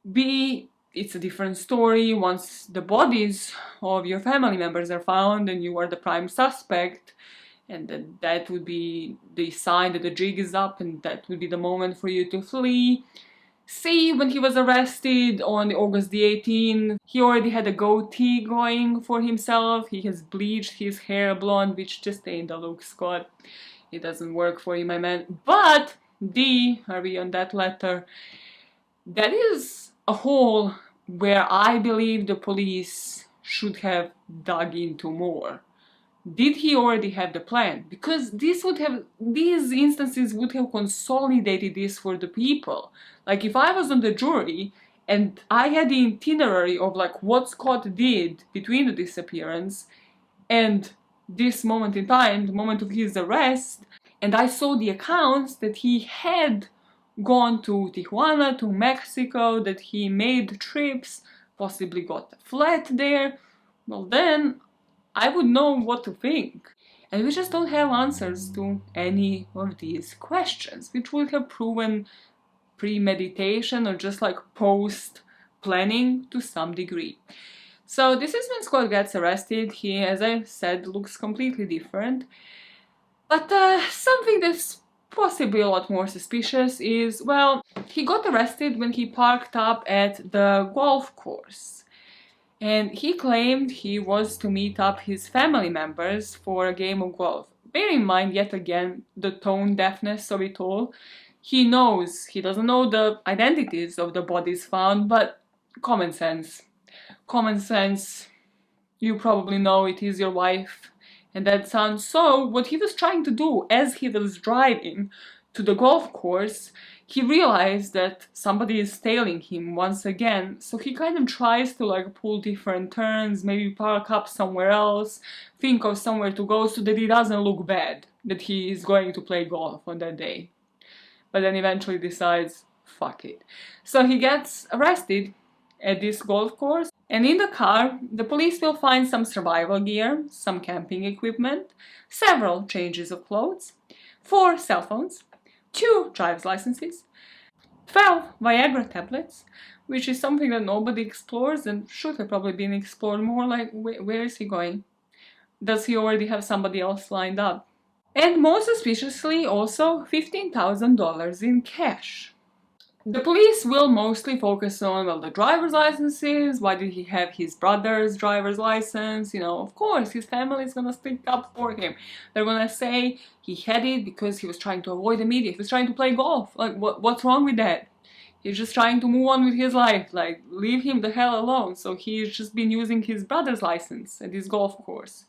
B, it's a different story once the bodies of your family members are found and you are the prime suspect, and that would be the sign that the jig is up and that would be the moment for you to flee. See, when he was arrested on August the 18th, he already had a goatee going for himself. He has bleached his hair blonde, which just ain't the look, Scott. It doesn't work for you, my man. But D, are we on that letter? That is a hole where I believe the police should have dug into more. Did he already have the plan? Because these instances would have consolidated this for the people. Like if I was on the jury and I had the itinerary of like what Scott did between the disappearance and this moment in time, the moment of his arrest, and I saw the accounts that he had gone to Tijuana, to Mexico, that he made trips, possibly got a flat there, well then I would know what to think. And we just don't have answers to any of these questions, which would have proven premeditation or just like post-planning to some degree. So this is when Scott gets arrested. He, as I said, looks completely different. But something that's possibly a lot more suspicious is, well, he got arrested when he parked up at the golf course. And he claimed he was to meet up his family members for a game of golf. Bear in mind, yet again, the tone deafness of it all. He doesn't know the identities of the bodies found, but common sense. Common sense, you probably know it is your wife and that son. So what he was trying to do as he was driving to the golf course, he realized that somebody is tailing him once again, so he kind of tries to like pull different turns, maybe park up somewhere else, think of somewhere to go so that it doesn't look bad that he is going to play golf on that day. But then eventually decides, fuck it. So he gets arrested at this golf course, and in the car, the police will find some survival gear, some camping equipment, several changes of clothes, 4 cell phones, 2 driver's licenses, 12 Viagra tablets, which is something that nobody explores and should have probably been explored more. Like, where is he going? Does he already have somebody else lined up? And most suspiciously, also $15,000 in cash. The police will mostly focus on, well, the driver's licenses. Why did he have his brother's driver's license? You know, of course, his family is gonna stick up for him. They're gonna say he had it because he was trying to avoid the media. He was trying to play golf. Like, what's wrong with that? He's just trying to move on with his life. Like, leave him the hell alone. So he's just been using his brother's license at this golf course.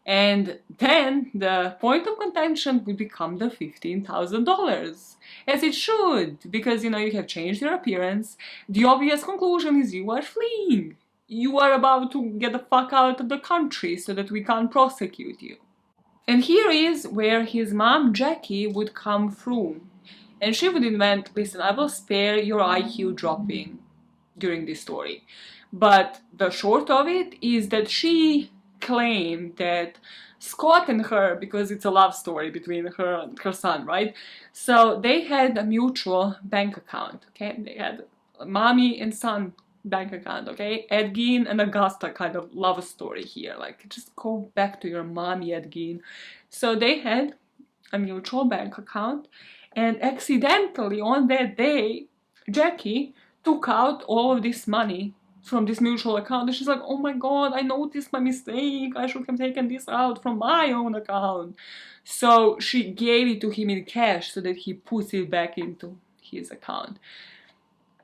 And then the point of contention would become the $15,000. As it should, because, you know, you have changed your appearance. The obvious conclusion is you are fleeing. You are about to get the fuck out of the country so that we can't prosecute you. And here is where his mom, Jackie, would come through. And she would invent, listen, I will spare your IQ dropping during this story. But the short of it is that she claimed that Scott and her, because it's a love story between her and her son, right? So they had a mutual bank account, okay? They had a mommy and son bank account, okay? Ed Gein and Augusta kind of love story here. Like, just go back to your mommy, Ed Gein. So they had a mutual bank account, and accidentally on that day, Jackie took out all of this money from this mutual account, and she's like, oh my god, I noticed my mistake, I should have taken this out from my own account. So she gave it to him in cash so that he puts it back into his account.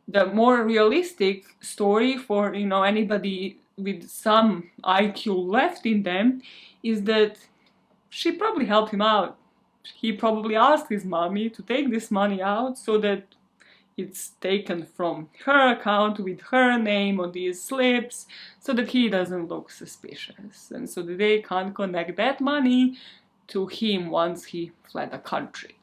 The more realistic story for, you know, anybody with some IQ left in them is that she probably helped him out. He probably asked his mommy to take this money out so that it's taken from her account with her name on these slips so that he doesn't look suspicious and so that they can't connect that money to him once he fled the country.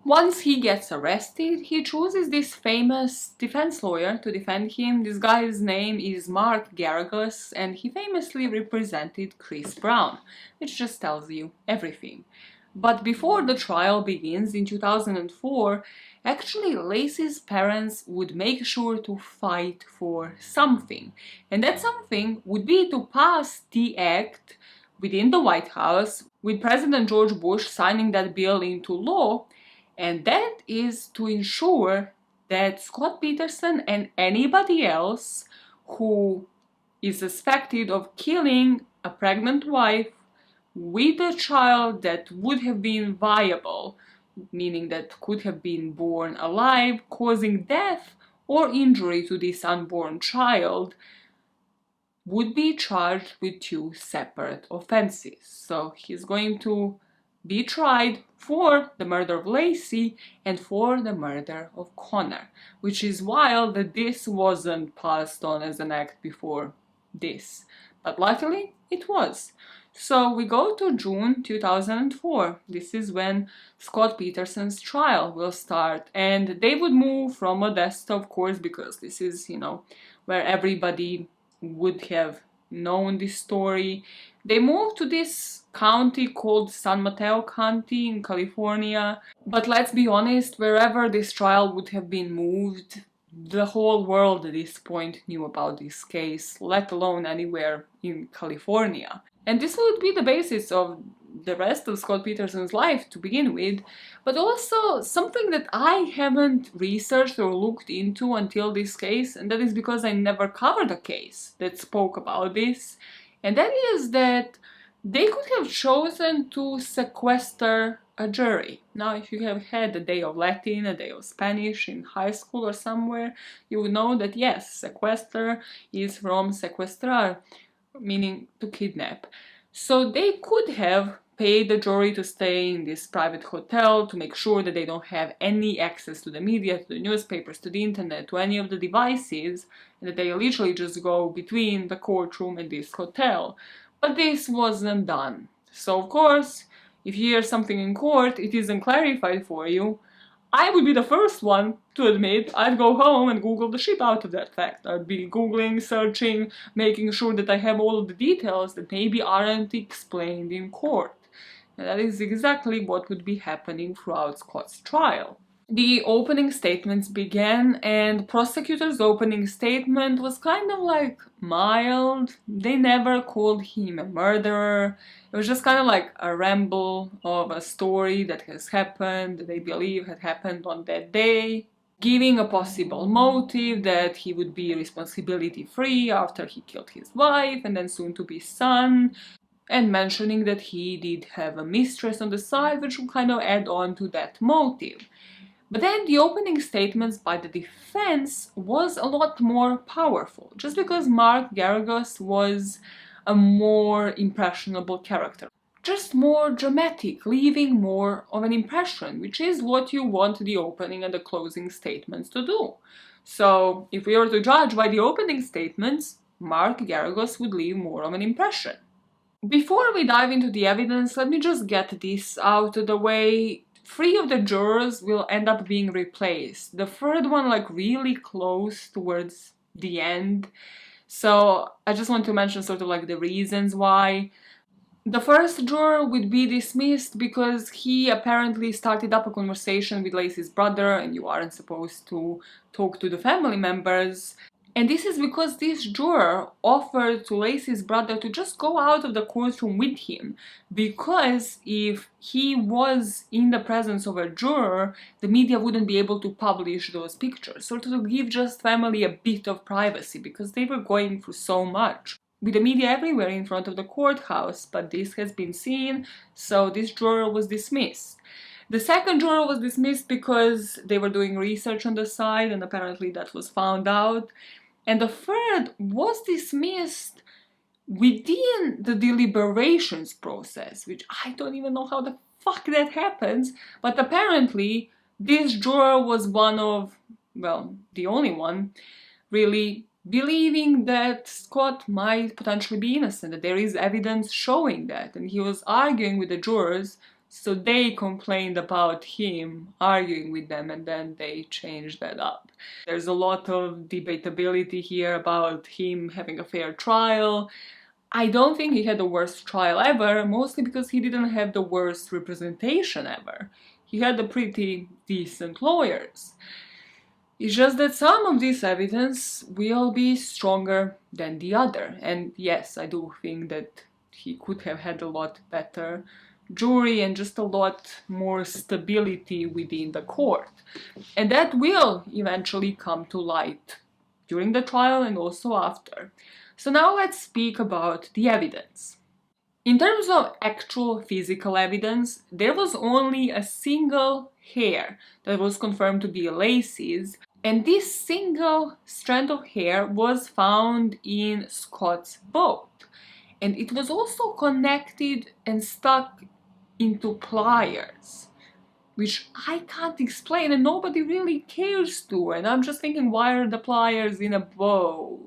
Once he gets arrested, he chooses this famous defense lawyer to defend him. This guy's name is Mark Garagos, and he famously represented Chris Brown, which just tells you everything. But before the trial begins in 2004, actually Laci's parents would make sure to fight for something. And that something would be to pass the act within the White House, with President George Bush signing that bill into law, and that is to ensure that Scott Peterson and anybody else who is suspected of killing a pregnant wife with a child that would have been viable, meaning that could have been born alive, causing death or injury to this unborn child, would be charged with 2 separate offenses. So he's going to be tried for the murder of Laci and for the murder of Connor, which is wild that this wasn't passed on as an act before this, but luckily it was. So we go to June 2004. This is when Scott Peterson's trial will start, and they would move from Odessa, of course, because this is, where everybody would have known this story. They moved to this county called San Mateo County in California. But let's be honest, wherever this trial would have been moved, the whole world at this point knew about this case, let alone anywhere in California. And this would be the basis of the rest of Scott Peterson's life to begin with, but also something that I haven't researched or looked into until this case, and that is because I never covered a case that spoke about this, and that is that they could have chosen to sequester a jury. Now, if you have had a day of Latin, a day of Spanish in high school or somewhere, you would know that yes, sequester is from sequestrar, meaning to kidnap. So they could have paid the jury to stay in this private hotel to make sure that they don't have any access to the media, to the newspapers, to the internet, to any of the devices, and that they literally just go between the courtroom and this hotel. But this wasn't done. So of course, if you hear something in court, it isn't clarified for you, I would be the first one to admit I'd go home and Google the shit out of that fact. I'd be Googling, searching, making sure that I have all of the details that maybe aren't explained in court. And that is exactly what would be happening throughout Scott's trial. The opening statements began, and prosecutor's opening statement was kind of like mild. They never called him a murderer. It was just kind of like a ramble of a story that has happened, that they believe had happened on that day, giving a possible motive that he would be responsibility free after he killed his wife and then soon to be son, and mentioning that he did have a mistress on the side, which would kind of add on to that motive. But then the opening statements by the defense was a lot more powerful, just because Mark Garagos was a more impressionable character. Just more dramatic, leaving more of an impression, which is what you want the opening and the closing statements to do. So, if we were to judge by the opening statements, Mark Garagos would leave more of an impression. Before we dive into the evidence, let me just get this out of the way. 3 of the jurors will end up being replaced. The third one, like, really close towards the end. So I just want to mention sort of like the reasons why. The first juror would be dismissed because he apparently started up a conversation with Laci's brother, and you aren't supposed to talk to the family members. And this is because this juror offered to Laci's brother to just go out of the courtroom with him, because if he was in the presence of a juror, the media wouldn't be able to publish those pictures, sort of to give just family a bit of privacy, because they were going through so much, with the media everywhere in front of the courthouse. But this has been seen, so this juror was dismissed. The second juror was dismissed because they were doing research on the side, and apparently that was found out. And the third was dismissed within the deliberations process, which I don't even know how the fuck that happens, but apparently this juror was one of, well, the only one, really believing that Scott might potentially be innocent, that there is evidence showing that, and he was arguing with the jurors. So they complained about him arguing with them, and then they changed that up. There's a lot of debatability here about him having a fair trial. I don't think he had the worst trial ever, mostly because he didn't have the worst representation ever. he had a pretty decent lawyers. It's just that some of this evidence will be stronger than the other. And yes, I do think that he could have had a lot better jury and just a lot more stability within the court. And that will eventually come to light during the trial and also after. So now let's speak about the evidence. In terms of actual physical evidence, there was only a single hair that was confirmed to be Laci's, and this single strand of hair was found in Scott's boat. And it was also connected and stuck into pliers, which I can't explain and nobody really cares to. And I'm just thinking, why are the pliers in a boat?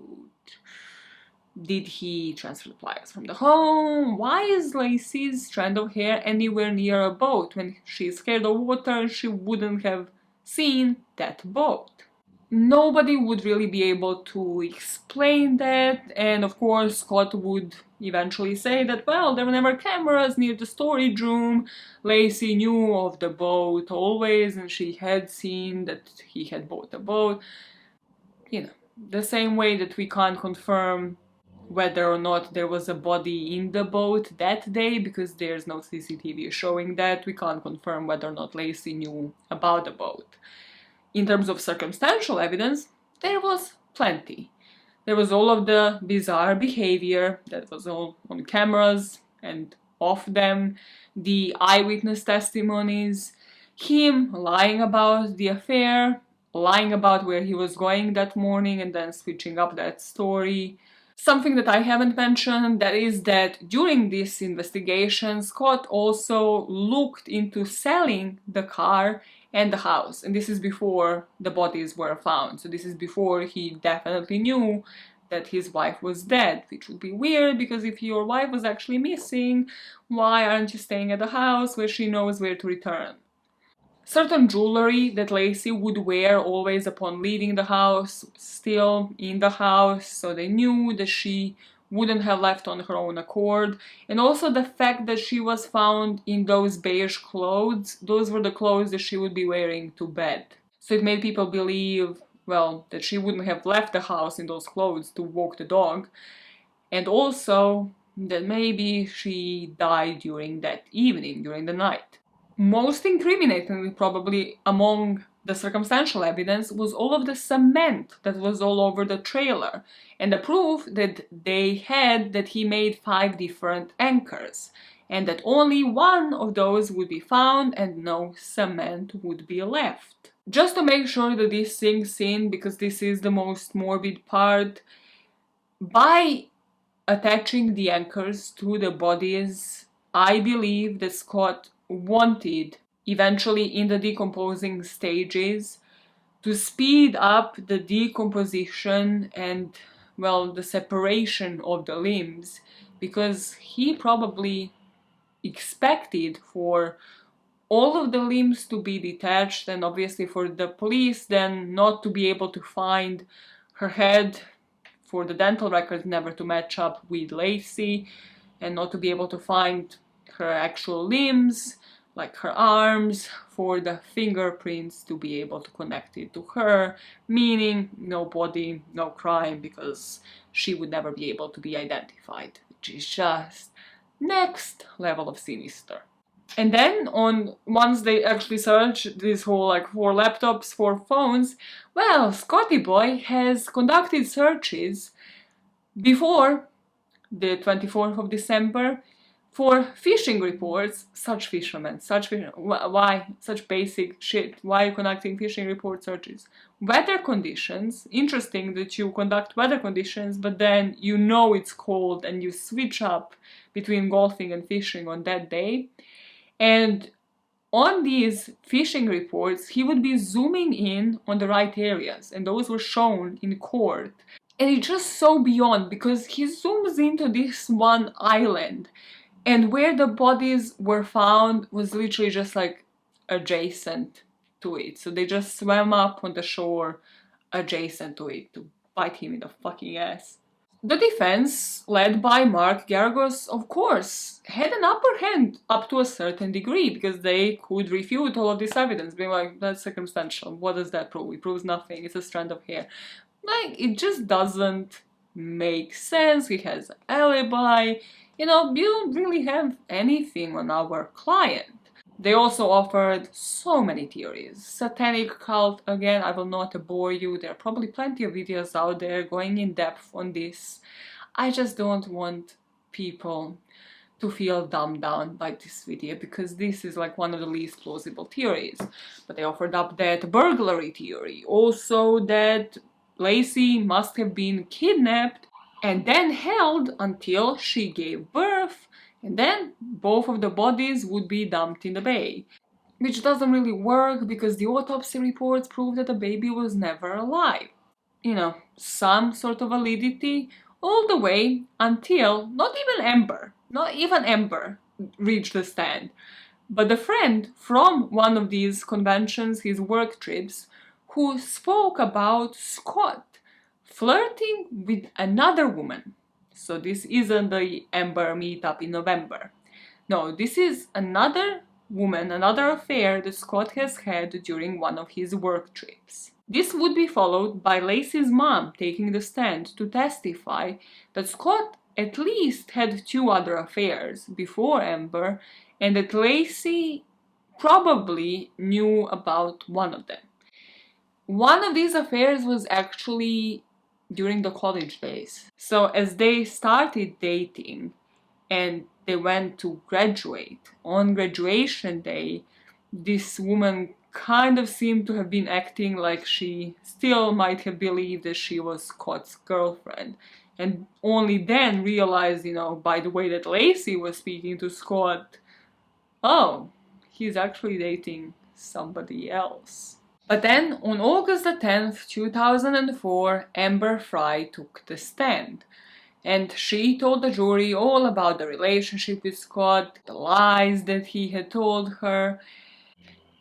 Did he transfer the pliers from the home? Why is Laci's strand of hair anywhere near a boat? When she's scared of water, she wouldn't have seen that boat. Nobody would really be able to explain that, and of course Scott would eventually say that, well, there were never cameras near the storage room, Laci knew of the boat always and she had seen that he had bought a boat. You know, the same way that we can't confirm whether or not there was a body in the boat that day because there's no CCTV showing that, we can't confirm whether or not Laci knew about the boat. In terms of circumstantial evidence, there was plenty. There was all of the bizarre behavior that was all on cameras and off them, the eyewitness testimonies, him lying about the affair, lying about where he was going that morning and then switching up that story. Something that I haven't mentioned, that is that during this investigation, Scott also looked into selling the car and the house. And this is before the bodies were found. So this is before he definitely knew that his wife was dead, which would be weird because if your wife was actually missing, why aren't you staying at the house where she knows where to return? Certain jewelry that Laci would wear always upon leaving the house, still in the house, so they knew that she wouldn't have left on her own accord. And also the fact that she was found in those beige clothes, those were the clothes that she would be wearing to bed. So it made people believe, well, that she wouldn't have left the house in those clothes to walk the dog. And also that maybe she died during that evening, during the night. Most incriminatingly, probably, among the circumstantial evidence was all of the cement that was all over the trailer and the proof that they had that he made 5 different anchors and that only one of those would be found and no cement would be left. Just to make sure that this sinks in, because this is the most morbid part, by attaching the anchors to the bodies, I believe that Scott wanted, eventually in the decomposing stages, to speed up the decomposition and, well, the separation of the limbs, because he probably expected for all of the limbs to be detached and obviously for the police then not to be able to find her head, for the dental records never to match up with Laci, and not to be able to find her actual limbs, like her arms, for the fingerprints to be able to connect it to her, meaning no body, no crime, because she would never be able to be identified, which is just next level of sinister. And then once they actually searched this whole, like, 4 laptops, 4 phones, well, Scotty Boy has conducted searches before the 24th of December for fishing reports. Such fishermen, why such basic shit? Why are you conducting fishing report searches? Weather conditions. Interesting that you conduct weather conditions, but then you know it's cold and you switch up between golfing and fishing on that day. And on these fishing reports, he would be zooming in on the right areas, and those were shown in court. And it's just so beyond, because he zooms into this one island, and where the bodies were found was literally just like adjacent to it. So they just swam up on the shore adjacent to it to bite him in the fucking ass. The defense, led by Mark Garagos, of course, had an upper hand up to a certain degree because they could refute all of this evidence, being like, that's circumstantial. What does that prove? It proves nothing. It's a strand of hair. Like, it just doesn't make sense. He has an alibi. You know, you don't really have anything on our client. They also offered so many theories. Satanic cult, again, I will not bore you. There are probably plenty of videos out there going in depth on this. I just don't want people to feel dumbed down by this video because this is like one of the least plausible theories. But they offered up that burglary theory. Also that Laci must have been kidnapped and then held until she gave birth, and then both of the bodies would be dumped in the bay. Which doesn't really work because the autopsy reports prove that the baby was never alive. You know, some sort of validity all the way until not even Amber reached the stand. But the friend from one of these conventions, his work trips, who spoke about Scott flirting with another woman. So this isn't the Amber meetup in November. No, this is another woman, another affair that Scott has had during one of his work trips. This would be followed by Laci's mom taking the stand to testify that Scott at least had 2 other affairs before Amber and that Laci probably knew about one of them. One of these affairs was actually during the college days. So as they started dating and they went to graduate, on graduation day, this woman kind of seemed to have been acting like she still might have believed that she was Scott's girlfriend. And only then realized, you know, by the way that Laci was speaking to Scott, oh, he's actually dating somebody else. But then, on August the 10th, 2004, Amber Fry took the stand. And she told the jury all about the relationship with Scott, the lies that he had told her.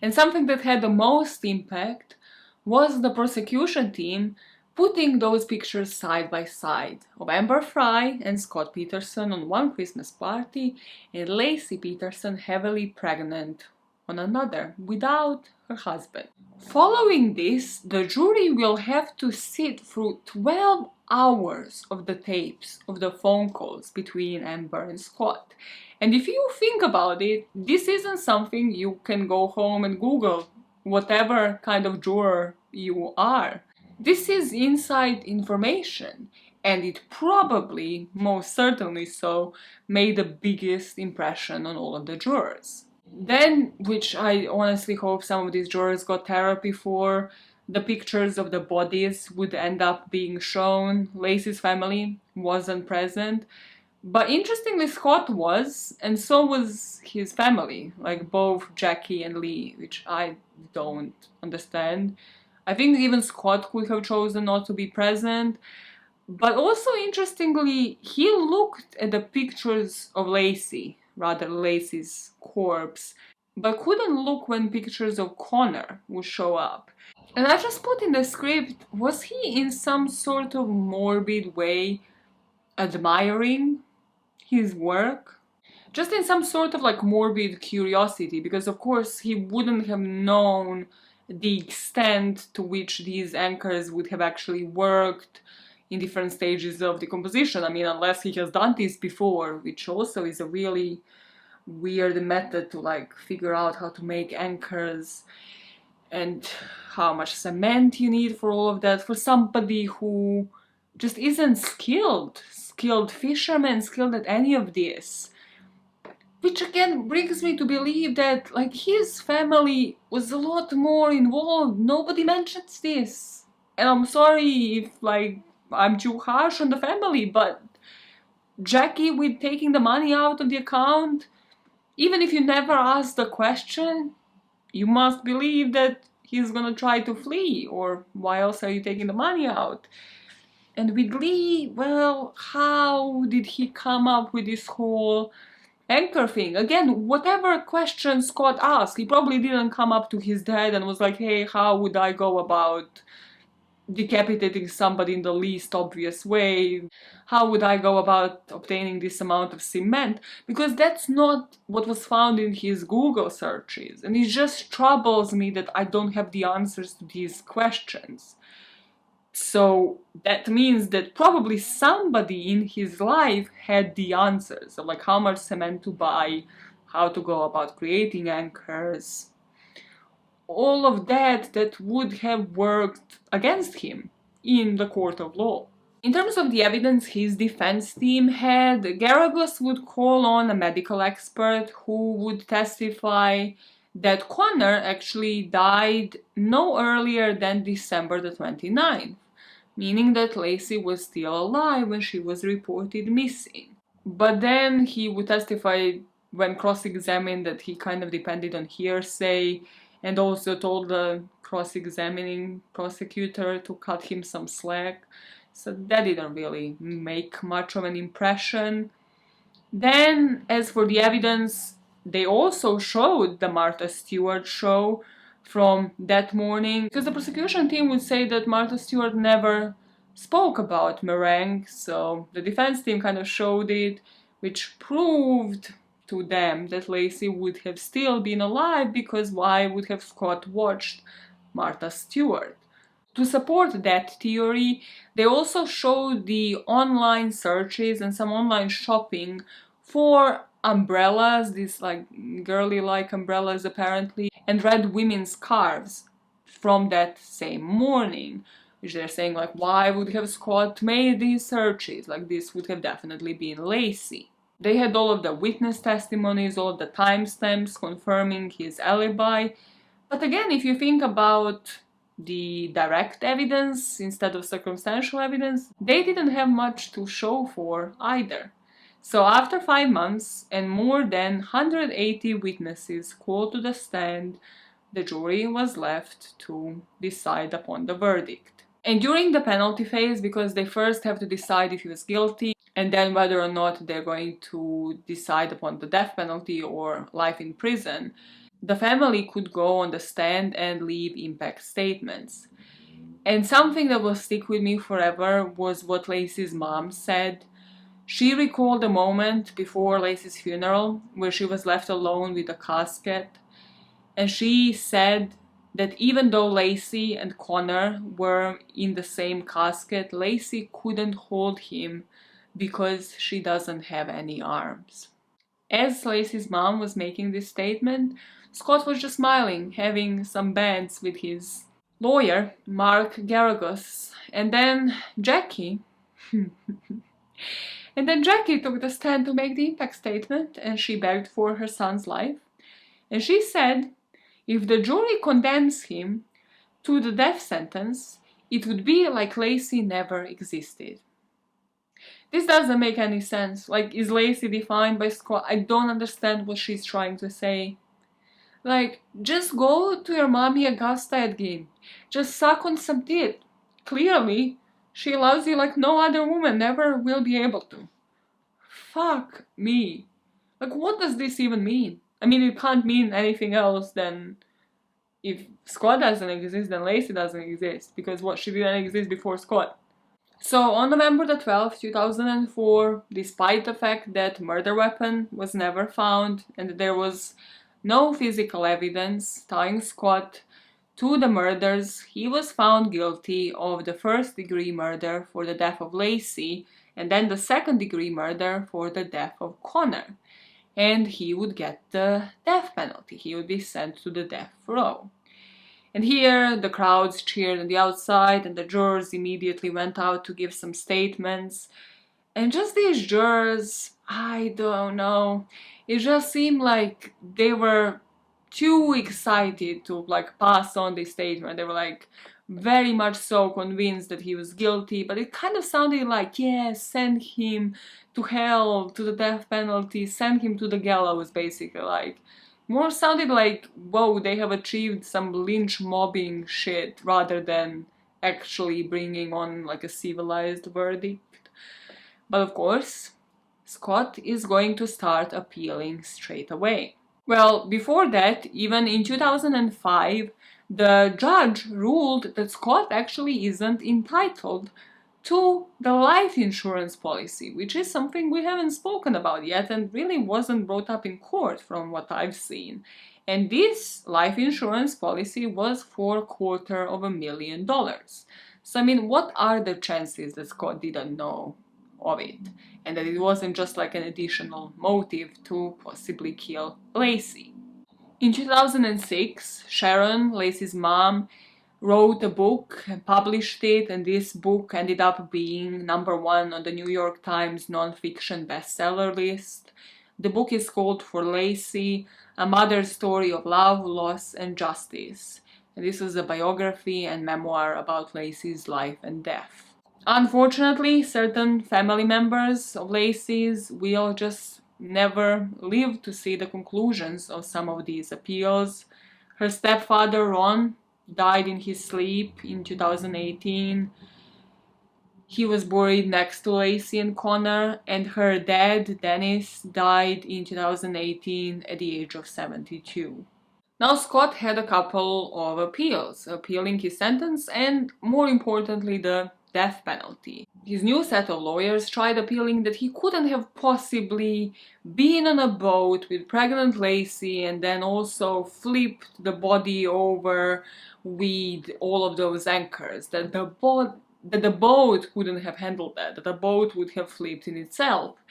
And something that had the most impact was the prosecution team putting those pictures side by side of Amber Fry and Scott Peterson on one Christmas party and Laci Peterson heavily pregnant on another without her husband. Following this, the jury will have to sit through 12 hours of the tapes of the phone calls between Amber and Scott. And if you think about it, this isn't something you can go home and Google, whatever kind of juror you are. This is inside information, and it probably, most certainly so, made the biggest impression on all of the jurors. Then, which I honestly hope some of these jurors got therapy for, the pictures of the bodies would end up being shown. Laci's family wasn't present. But interestingly, Scott was, and so was his family, like both Jackie and Lee, which I don't understand. I think even Scott could have chosen not to be present. But also interestingly, he looked at the pictures of Laci, rather Laci's corpse, but couldn't look when pictures of Connor would show up. And I just put in the script, was he in some sort of morbid way admiring his work? Just in some sort of like morbid curiosity, because of course he wouldn't have known the extent to which these anchors would have actually worked in different stages of the composition. I mean, unless he has done this before, which also is a really weird method to like figure out how to make anchors and how much cement you need for all of that for somebody who just isn't skilled fisherman, skilled at any of this. Which again brings me to believe that like his family was a lot more involved. Nobody mentions this. And I'm sorry if like I'm too harsh on the family, but Jackie with taking the money out of the account, even if you never ask the question, you must believe that he's gonna try to flee, or why else are you taking the money out? And with Lee, well, how did he come up with this whole anchor thing? Again, whatever question Scott asked, he probably didn't come up to his dad and was like, hey, how would I go about decapitating somebody in the least obvious way. How would I go about obtaining this amount of cement? Because that's not what was found in his Google searches, and it just troubles me that I don't have the answers to these questions. So that means that probably somebody in his life had the answers of like how much cement to buy, how to go about creating anchors, all of that would have worked against him in the court of law. In terms of the evidence his defense team had, Garagos would call on a medical expert who would testify that Connor actually died no earlier than December the 29th, meaning that Laci was still alive when she was reported missing. But then he would testify when cross-examined that he kind of depended on hearsay, and also told the cross-examining prosecutor to cut him some slack. So that didn't really make much of an impression. Then, as for the evidence, they also showed the Martha Stewart show from that morning, because the prosecution team would say that Martha Stewart never spoke about meringue, so the defense team kind of showed it, which proved to them that Laci would have still been alive, because why would have Scott watched Martha Stewart? To support that theory, they also showed the online searches and some online shopping for umbrellas, these like girly-like umbrellas apparently, and red women's scarves from that same morning, which they're saying like, why would have Scott made these searches? Like, this would have definitely been Laci. They had all of the witness testimonies, all of the timestamps confirming his alibi. But again, if you think about the direct evidence instead of circumstantial evidence, they didn't have much to show for either. So after 5 months and more than 180 witnesses called to the stand, the jury was left to decide upon the verdict. And during the penalty phase, because they first have to decide if he was guilty, and then whether or not they're going to decide upon the death penalty or life in prison, the family could go on the stand and leave impact statements. And something that will stick with me forever was what Laci's mom said. She recalled a moment before Laci's funeral where she was left alone with a casket, and she said that even though Laci and Connor were in the same casket, Laci couldn't hold him because she doesn't have any arms. As Laci's mom was making this statement, Scott was just smiling, having some bands with his lawyer, Mark Garagos, and then Jackie. And then Jackie took the stand to make the impact statement, and she begged for her son's life. And she said, if the jury condemns him to the death sentence, it would be like Laci never existed. This doesn't make any sense. Like, is Laci defined by Scott? I don't understand what she's trying to say. Like, just go to your mommy Augusta again. Just suck on some tit. Clearly, she loves you like no other woman ever will be able to. Fuck me. Like, what does this even mean? I mean, it can't mean anything else than if Scott doesn't exist, then Laci doesn't exist. Because what, she didn't exist before Scott. So on November the 12th, 2004, despite the fact that murder weapon was never found and there was no physical evidence tying Scott to the murders, he was found guilty of the first-degree murder for the death of Laci and then the second-degree murder for the death of Connor. And he would get the death penalty. He would be sent to the death row. And here the crowds cheered on the outside and the jurors immediately went out to give some statements. And just these jurors, I don't know, it just seemed like they were too excited to like pass on this statement. They were like very much so convinced that he was guilty, but it kind of sounded like, yeah, send him to hell, to the death penalty, send him to the gallows, basically. Like, more sounded like, whoa, they have achieved some lynch mobbing shit rather than actually bringing on like a civilized verdict. But of course, Scott is going to start appealing straight away. Well, before that, even in 2005, the judge ruled that Scott actually isn't entitled to the life insurance policy, which is something we haven't spoken about yet and really wasn't brought up in court from what I've seen. And this life insurance policy was for $250,000. So I mean, what are the chances that Scott didn't know of it and that it wasn't just like an additional motive to possibly kill Laci? In 2006, Sharon, Laci's mom, wrote a book and published it, and this book ended up being #1 on the New York Times nonfiction bestseller list. The book is called For Laci, A Mother's Story of Love, Loss, and Justice. And this is a biography and memoir about Laci's life and death. Unfortunately, certain family members of Laci's will just never live to see the conclusions of some of these appeals. Her stepfather, Ron, died in his sleep in 2018. He was buried next to Laci and Connor, and her dad, Dennis, died in 2018 at the age of 72. Now, Scott had a couple of appeals, appealing his sentence and, more importantly, the death penalty. His new set of lawyers tried appealing that he couldn't have possibly been on a boat with pregnant Laci and then also flipped the body over with all of those anchors, that the boat couldn't have handled that the boat would have flipped in itself.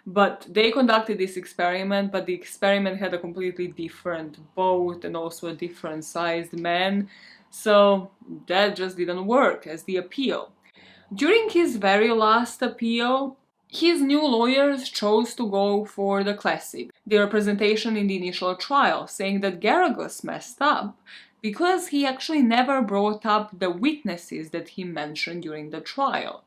But they conducted this experiment, but the experiment had a completely different boat and also a different sized man, so that just didn't work as the appeal. During his very last appeal, his new lawyers chose to go for the classic, the representation in the initial trial, saying that Garagos messed up because he actually never brought up the witnesses that he mentioned during the trial.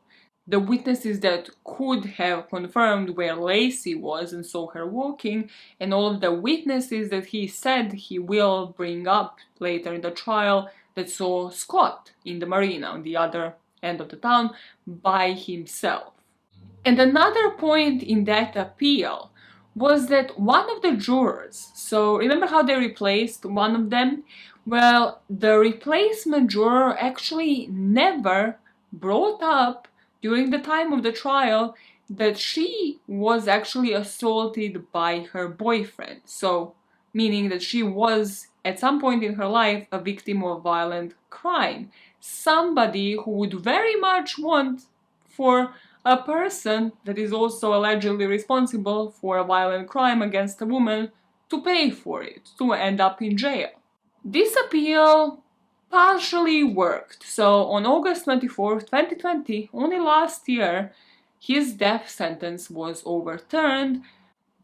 The witnesses that could have confirmed where Laci was and saw her walking, and all of the witnesses that he said he will bring up later in the trial that saw Scott in the marina on the other end of the town by himself. And another point in that appeal was that one of the jurors, so remember how they replaced one of them? Well, the replacement juror actually never brought up during the time of the trial that she was actually assaulted by her boyfriend. So, meaning that she was at some point in her life a victim of violent crime. Somebody who would very much want for a person that is also allegedly responsible for a violent crime against a woman to pay for it, to end up in jail. This appeal partially worked. So on August 24th, 2020, only last year, his death sentence was overturned,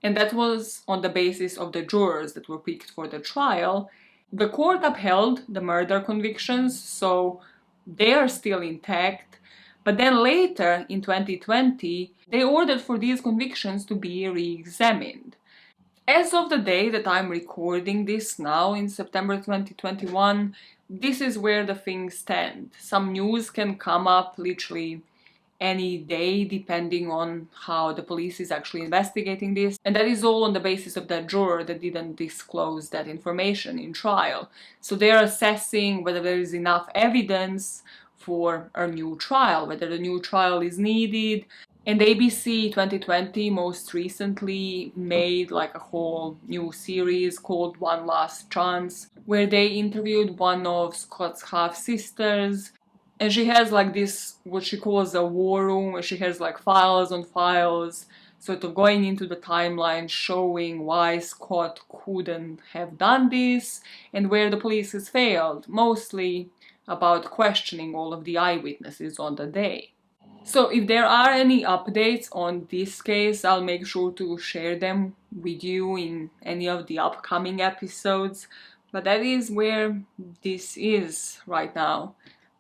and that was on the basis of the jurors that were picked for the trial. The court upheld the murder convictions, so they are still intact, but then later in 2020, they ordered for these convictions to be re-examined. As of the day that I'm recording this now, in September 2021, this is where the things stand. Some news can come up literally any day depending on how the police is actually investigating this, and that is all on the basis of that juror that didn't disclose that information in trial. So they are assessing whether there is enough evidence for a new trial, whether the new trial is needed. And ABC 2020 most recently made like a whole new series called One Last Chance, where they interviewed one of Scott's half-sisters. And she has like this, what she calls a war room, where she has like files on files, sort of going into the timeline, showing why Scott couldn't have done this, and where the police has failed, mostly about questioning all of the eyewitnesses on the day. So if there are any updates on this case, I'll make sure to share them with you in any of the upcoming episodes, but that is where this is right now.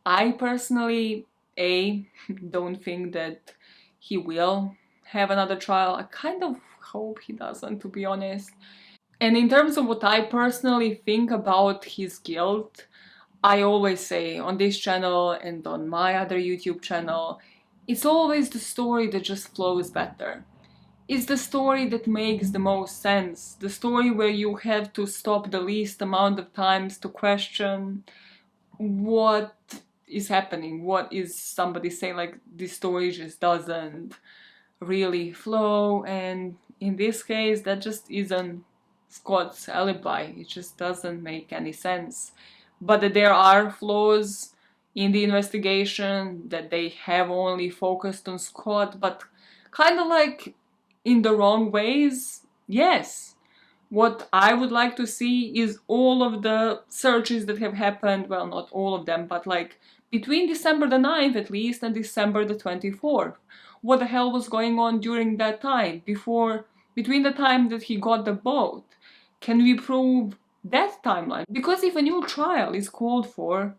I personally, don't think that he will have another trial. I kind of hope he doesn't, to be honest. And in terms of what I personally think about his guilt, I always say on this channel and on my other YouTube channel, it's always the story that just flows better. is the story that makes the most sense. The story where you have to stop the least amount of times to question what is happening, what is somebody saying, like this story just doesn't really flow, and in this case that just isn't Scott's alibi. It just doesn't make any sense. But that there are flaws in the investigation, that they have only focused on Scott, but kind of like in the wrong ways, yes. What I would like to see is all of the searches that have happened, well, not all of them, but like between December the 9th at least and December the 24th. What the hell was going on during that time, between the time that he got the boat? Can we prove that timeline? Because if a new trial is called for,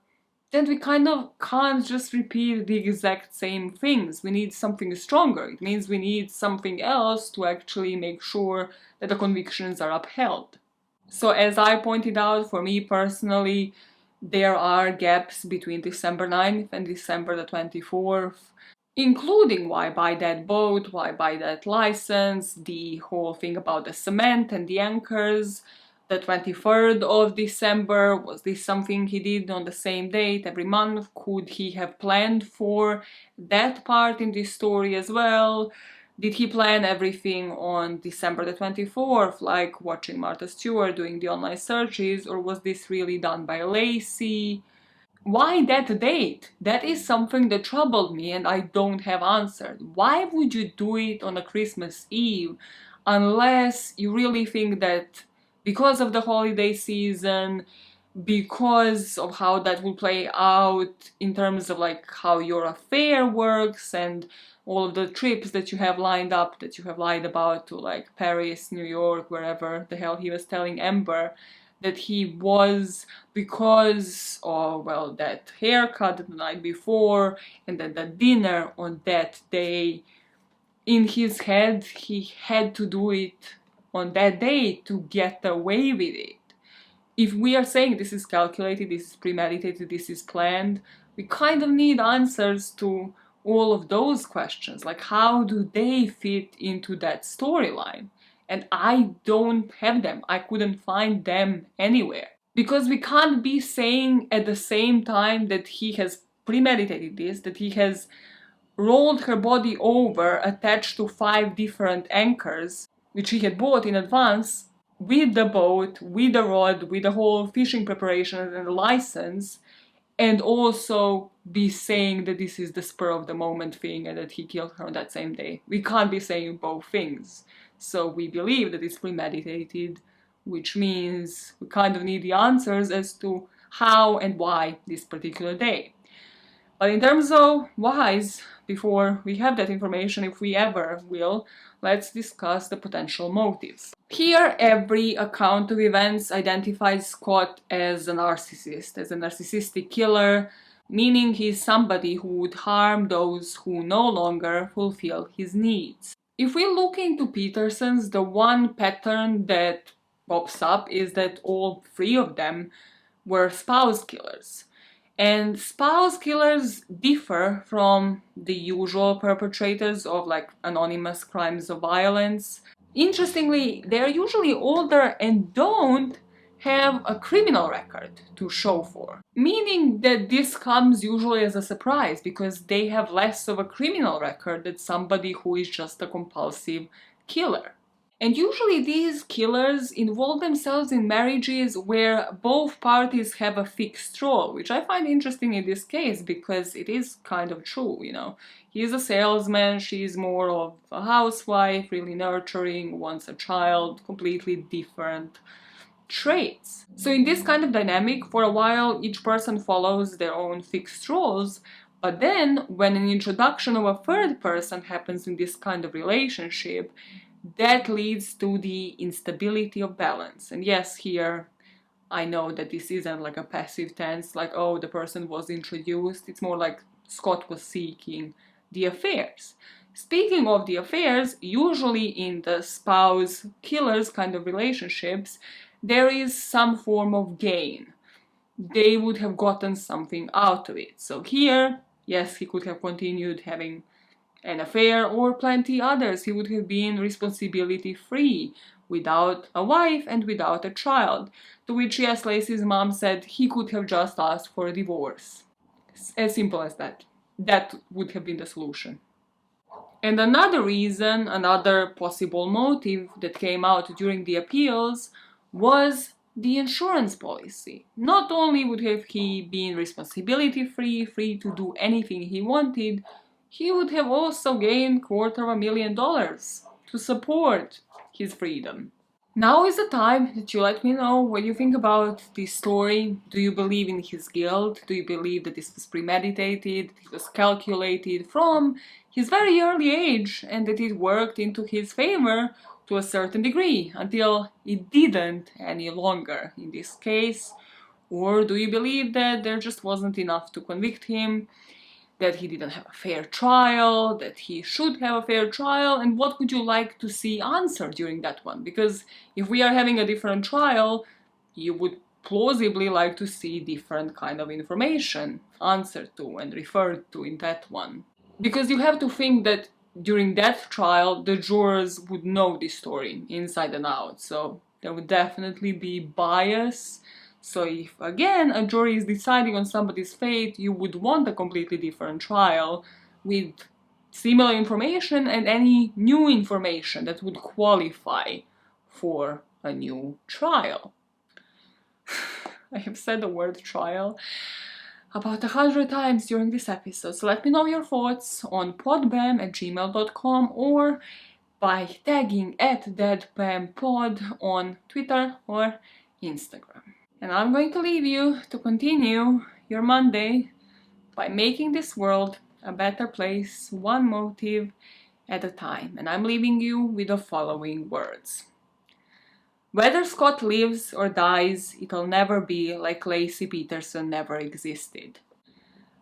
then we kind of can't just repeat the exact same things. We need something stronger. It means we need something else to actually make sure that the convictions are upheld. So as I pointed out, for me personally, there are gaps between December 9th and December the 24th, including why buy that boat, why buy that license, the whole thing about the cement and the anchors. The 23rd of December, was this something he did on the same date every month? Could he have planned for that part in this story as well? Did he plan everything on December the 24th, like watching Martha Stewart doing the online searches, or was this really done by Laci? Why that date? That is something that troubled me and I don't have answered. Why would you do it on a Christmas Eve unless you really think that because of the holiday season, because of how that will play out in terms of like how your affair works and all of the trips that you have lined up, that you have lied about, to like Paris, New York, wherever the hell he was telling Amber that he was, because of, well, that haircut the night before and then the dinner on that day. In his head, he had to do it on that day to get away with it. If we are saying this is calculated, this is premeditated, this is planned, we kind of need answers to all of those questions. Like, how do they fit into that storyline? And I don't have them. I couldn't find them anywhere. Because we can't be saying at the same time that he has premeditated this, that he has rolled her body over, attached to 5 different anchors, which he had bought in advance, with the boat, with the rod, with the whole fishing preparation and the license, and also be saying that this is the spur of the moment thing and that he killed her on that same day. We can't be saying both things. So we believe that it's premeditated, which means we kind of need the answers as to how and why this particular day. But in terms of whys, before we have that information, if we ever will, let's discuss the potential motives. Here, every account of events identifies Scott as a narcissist, as a narcissistic killer, meaning he's somebody who would harm those who no longer fulfill his needs. If we look into Petersons, the one pattern that pops up is that all 3 of them were spouse killers. And spouse killers differ from the usual perpetrators of like anonymous crimes of violence. Interestingly, they're usually older and don't have a criminal record to show for. Meaning that this comes usually as a surprise because they have less of a criminal record than somebody who is just a compulsive killer. And usually these killers involve themselves in marriages where both parties have a fixed role, which I find interesting in this case because it is kind of true, you know. He's a salesman, she's more of a housewife, really nurturing, wants a child, completely different traits. So in this kind of dynamic, for a while, each person follows their own fixed roles, but then when an introduction of a 3rd person happens in this kind of relationship, that leads to the instability of balance. And yes, here I know that this isn't like a passive tense, like, oh, the person was introduced. It's more like Scott was seeking the affairs. Speaking of the affairs, usually in the spouse killers kind of relationships, there is some form of gain. They would have gotten something out of it. So here, yes, he could have continued having an affair or plenty others. He would have been responsibility free, without a wife and without a child. To which, yes, Laci's mom said he could have just asked for a divorce. As simple as that. That would have been the solution. And another reason, another possible motive that came out during the appeals was the insurance policy. Not only would have he been responsibility free, free to do anything he wanted, he would have also gained $250,000 to support his freedom. Now is the time that you let me know what you think about this story. Do you believe in his guilt? Do you believe that this was premeditated, it was calculated from his very early age, and that it worked into his favor to a certain degree until it didn't any longer in this case? Or do you believe that there just wasn't enough to convict him, that he didn't have a fair trial, that he should have a fair trial, and what would you like to see answered during that one? Because if we are having a different trial, you would plausibly like to see different kind of information answered to and referred to in that one. Because you have to think that during that trial, the jurors would know this story inside and out, so there would definitely be bias. So if, again, a jury is deciding on somebody's fate, you would want a completely different trial with similar information and any new information that would qualify for a new trial. I have said the word trial about 100 times during this episode, so let me know your thoughts on podbam@gmail.com or by tagging @deadbampod on Twitter or Instagram. And I'm going to leave you to continue your Monday by making this world a better place, one motive at a time. And I'm leaving you with the following words. Whether Scott lives or dies, it'll never be like Laci Peterson never existed.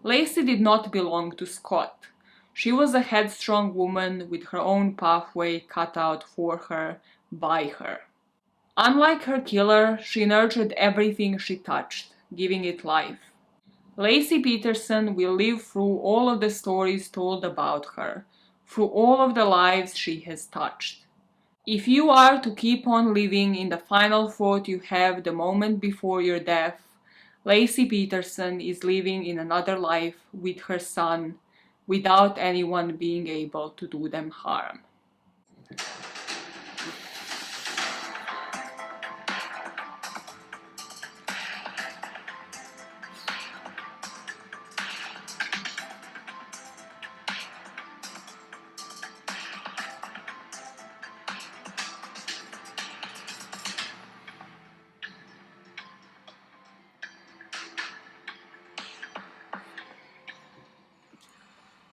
Laci did not belong to Scott. She was a headstrong woman with her own pathway cut out for her by her. Unlike her killer, she nurtured everything she touched, giving it life. Laci Peterson will live through all of the stories told about her, through all of the lives she has touched. If you are to keep on living in the final thought you have the moment before your death, Laci Peterson is living in another life with her son, without anyone being able to do them harm.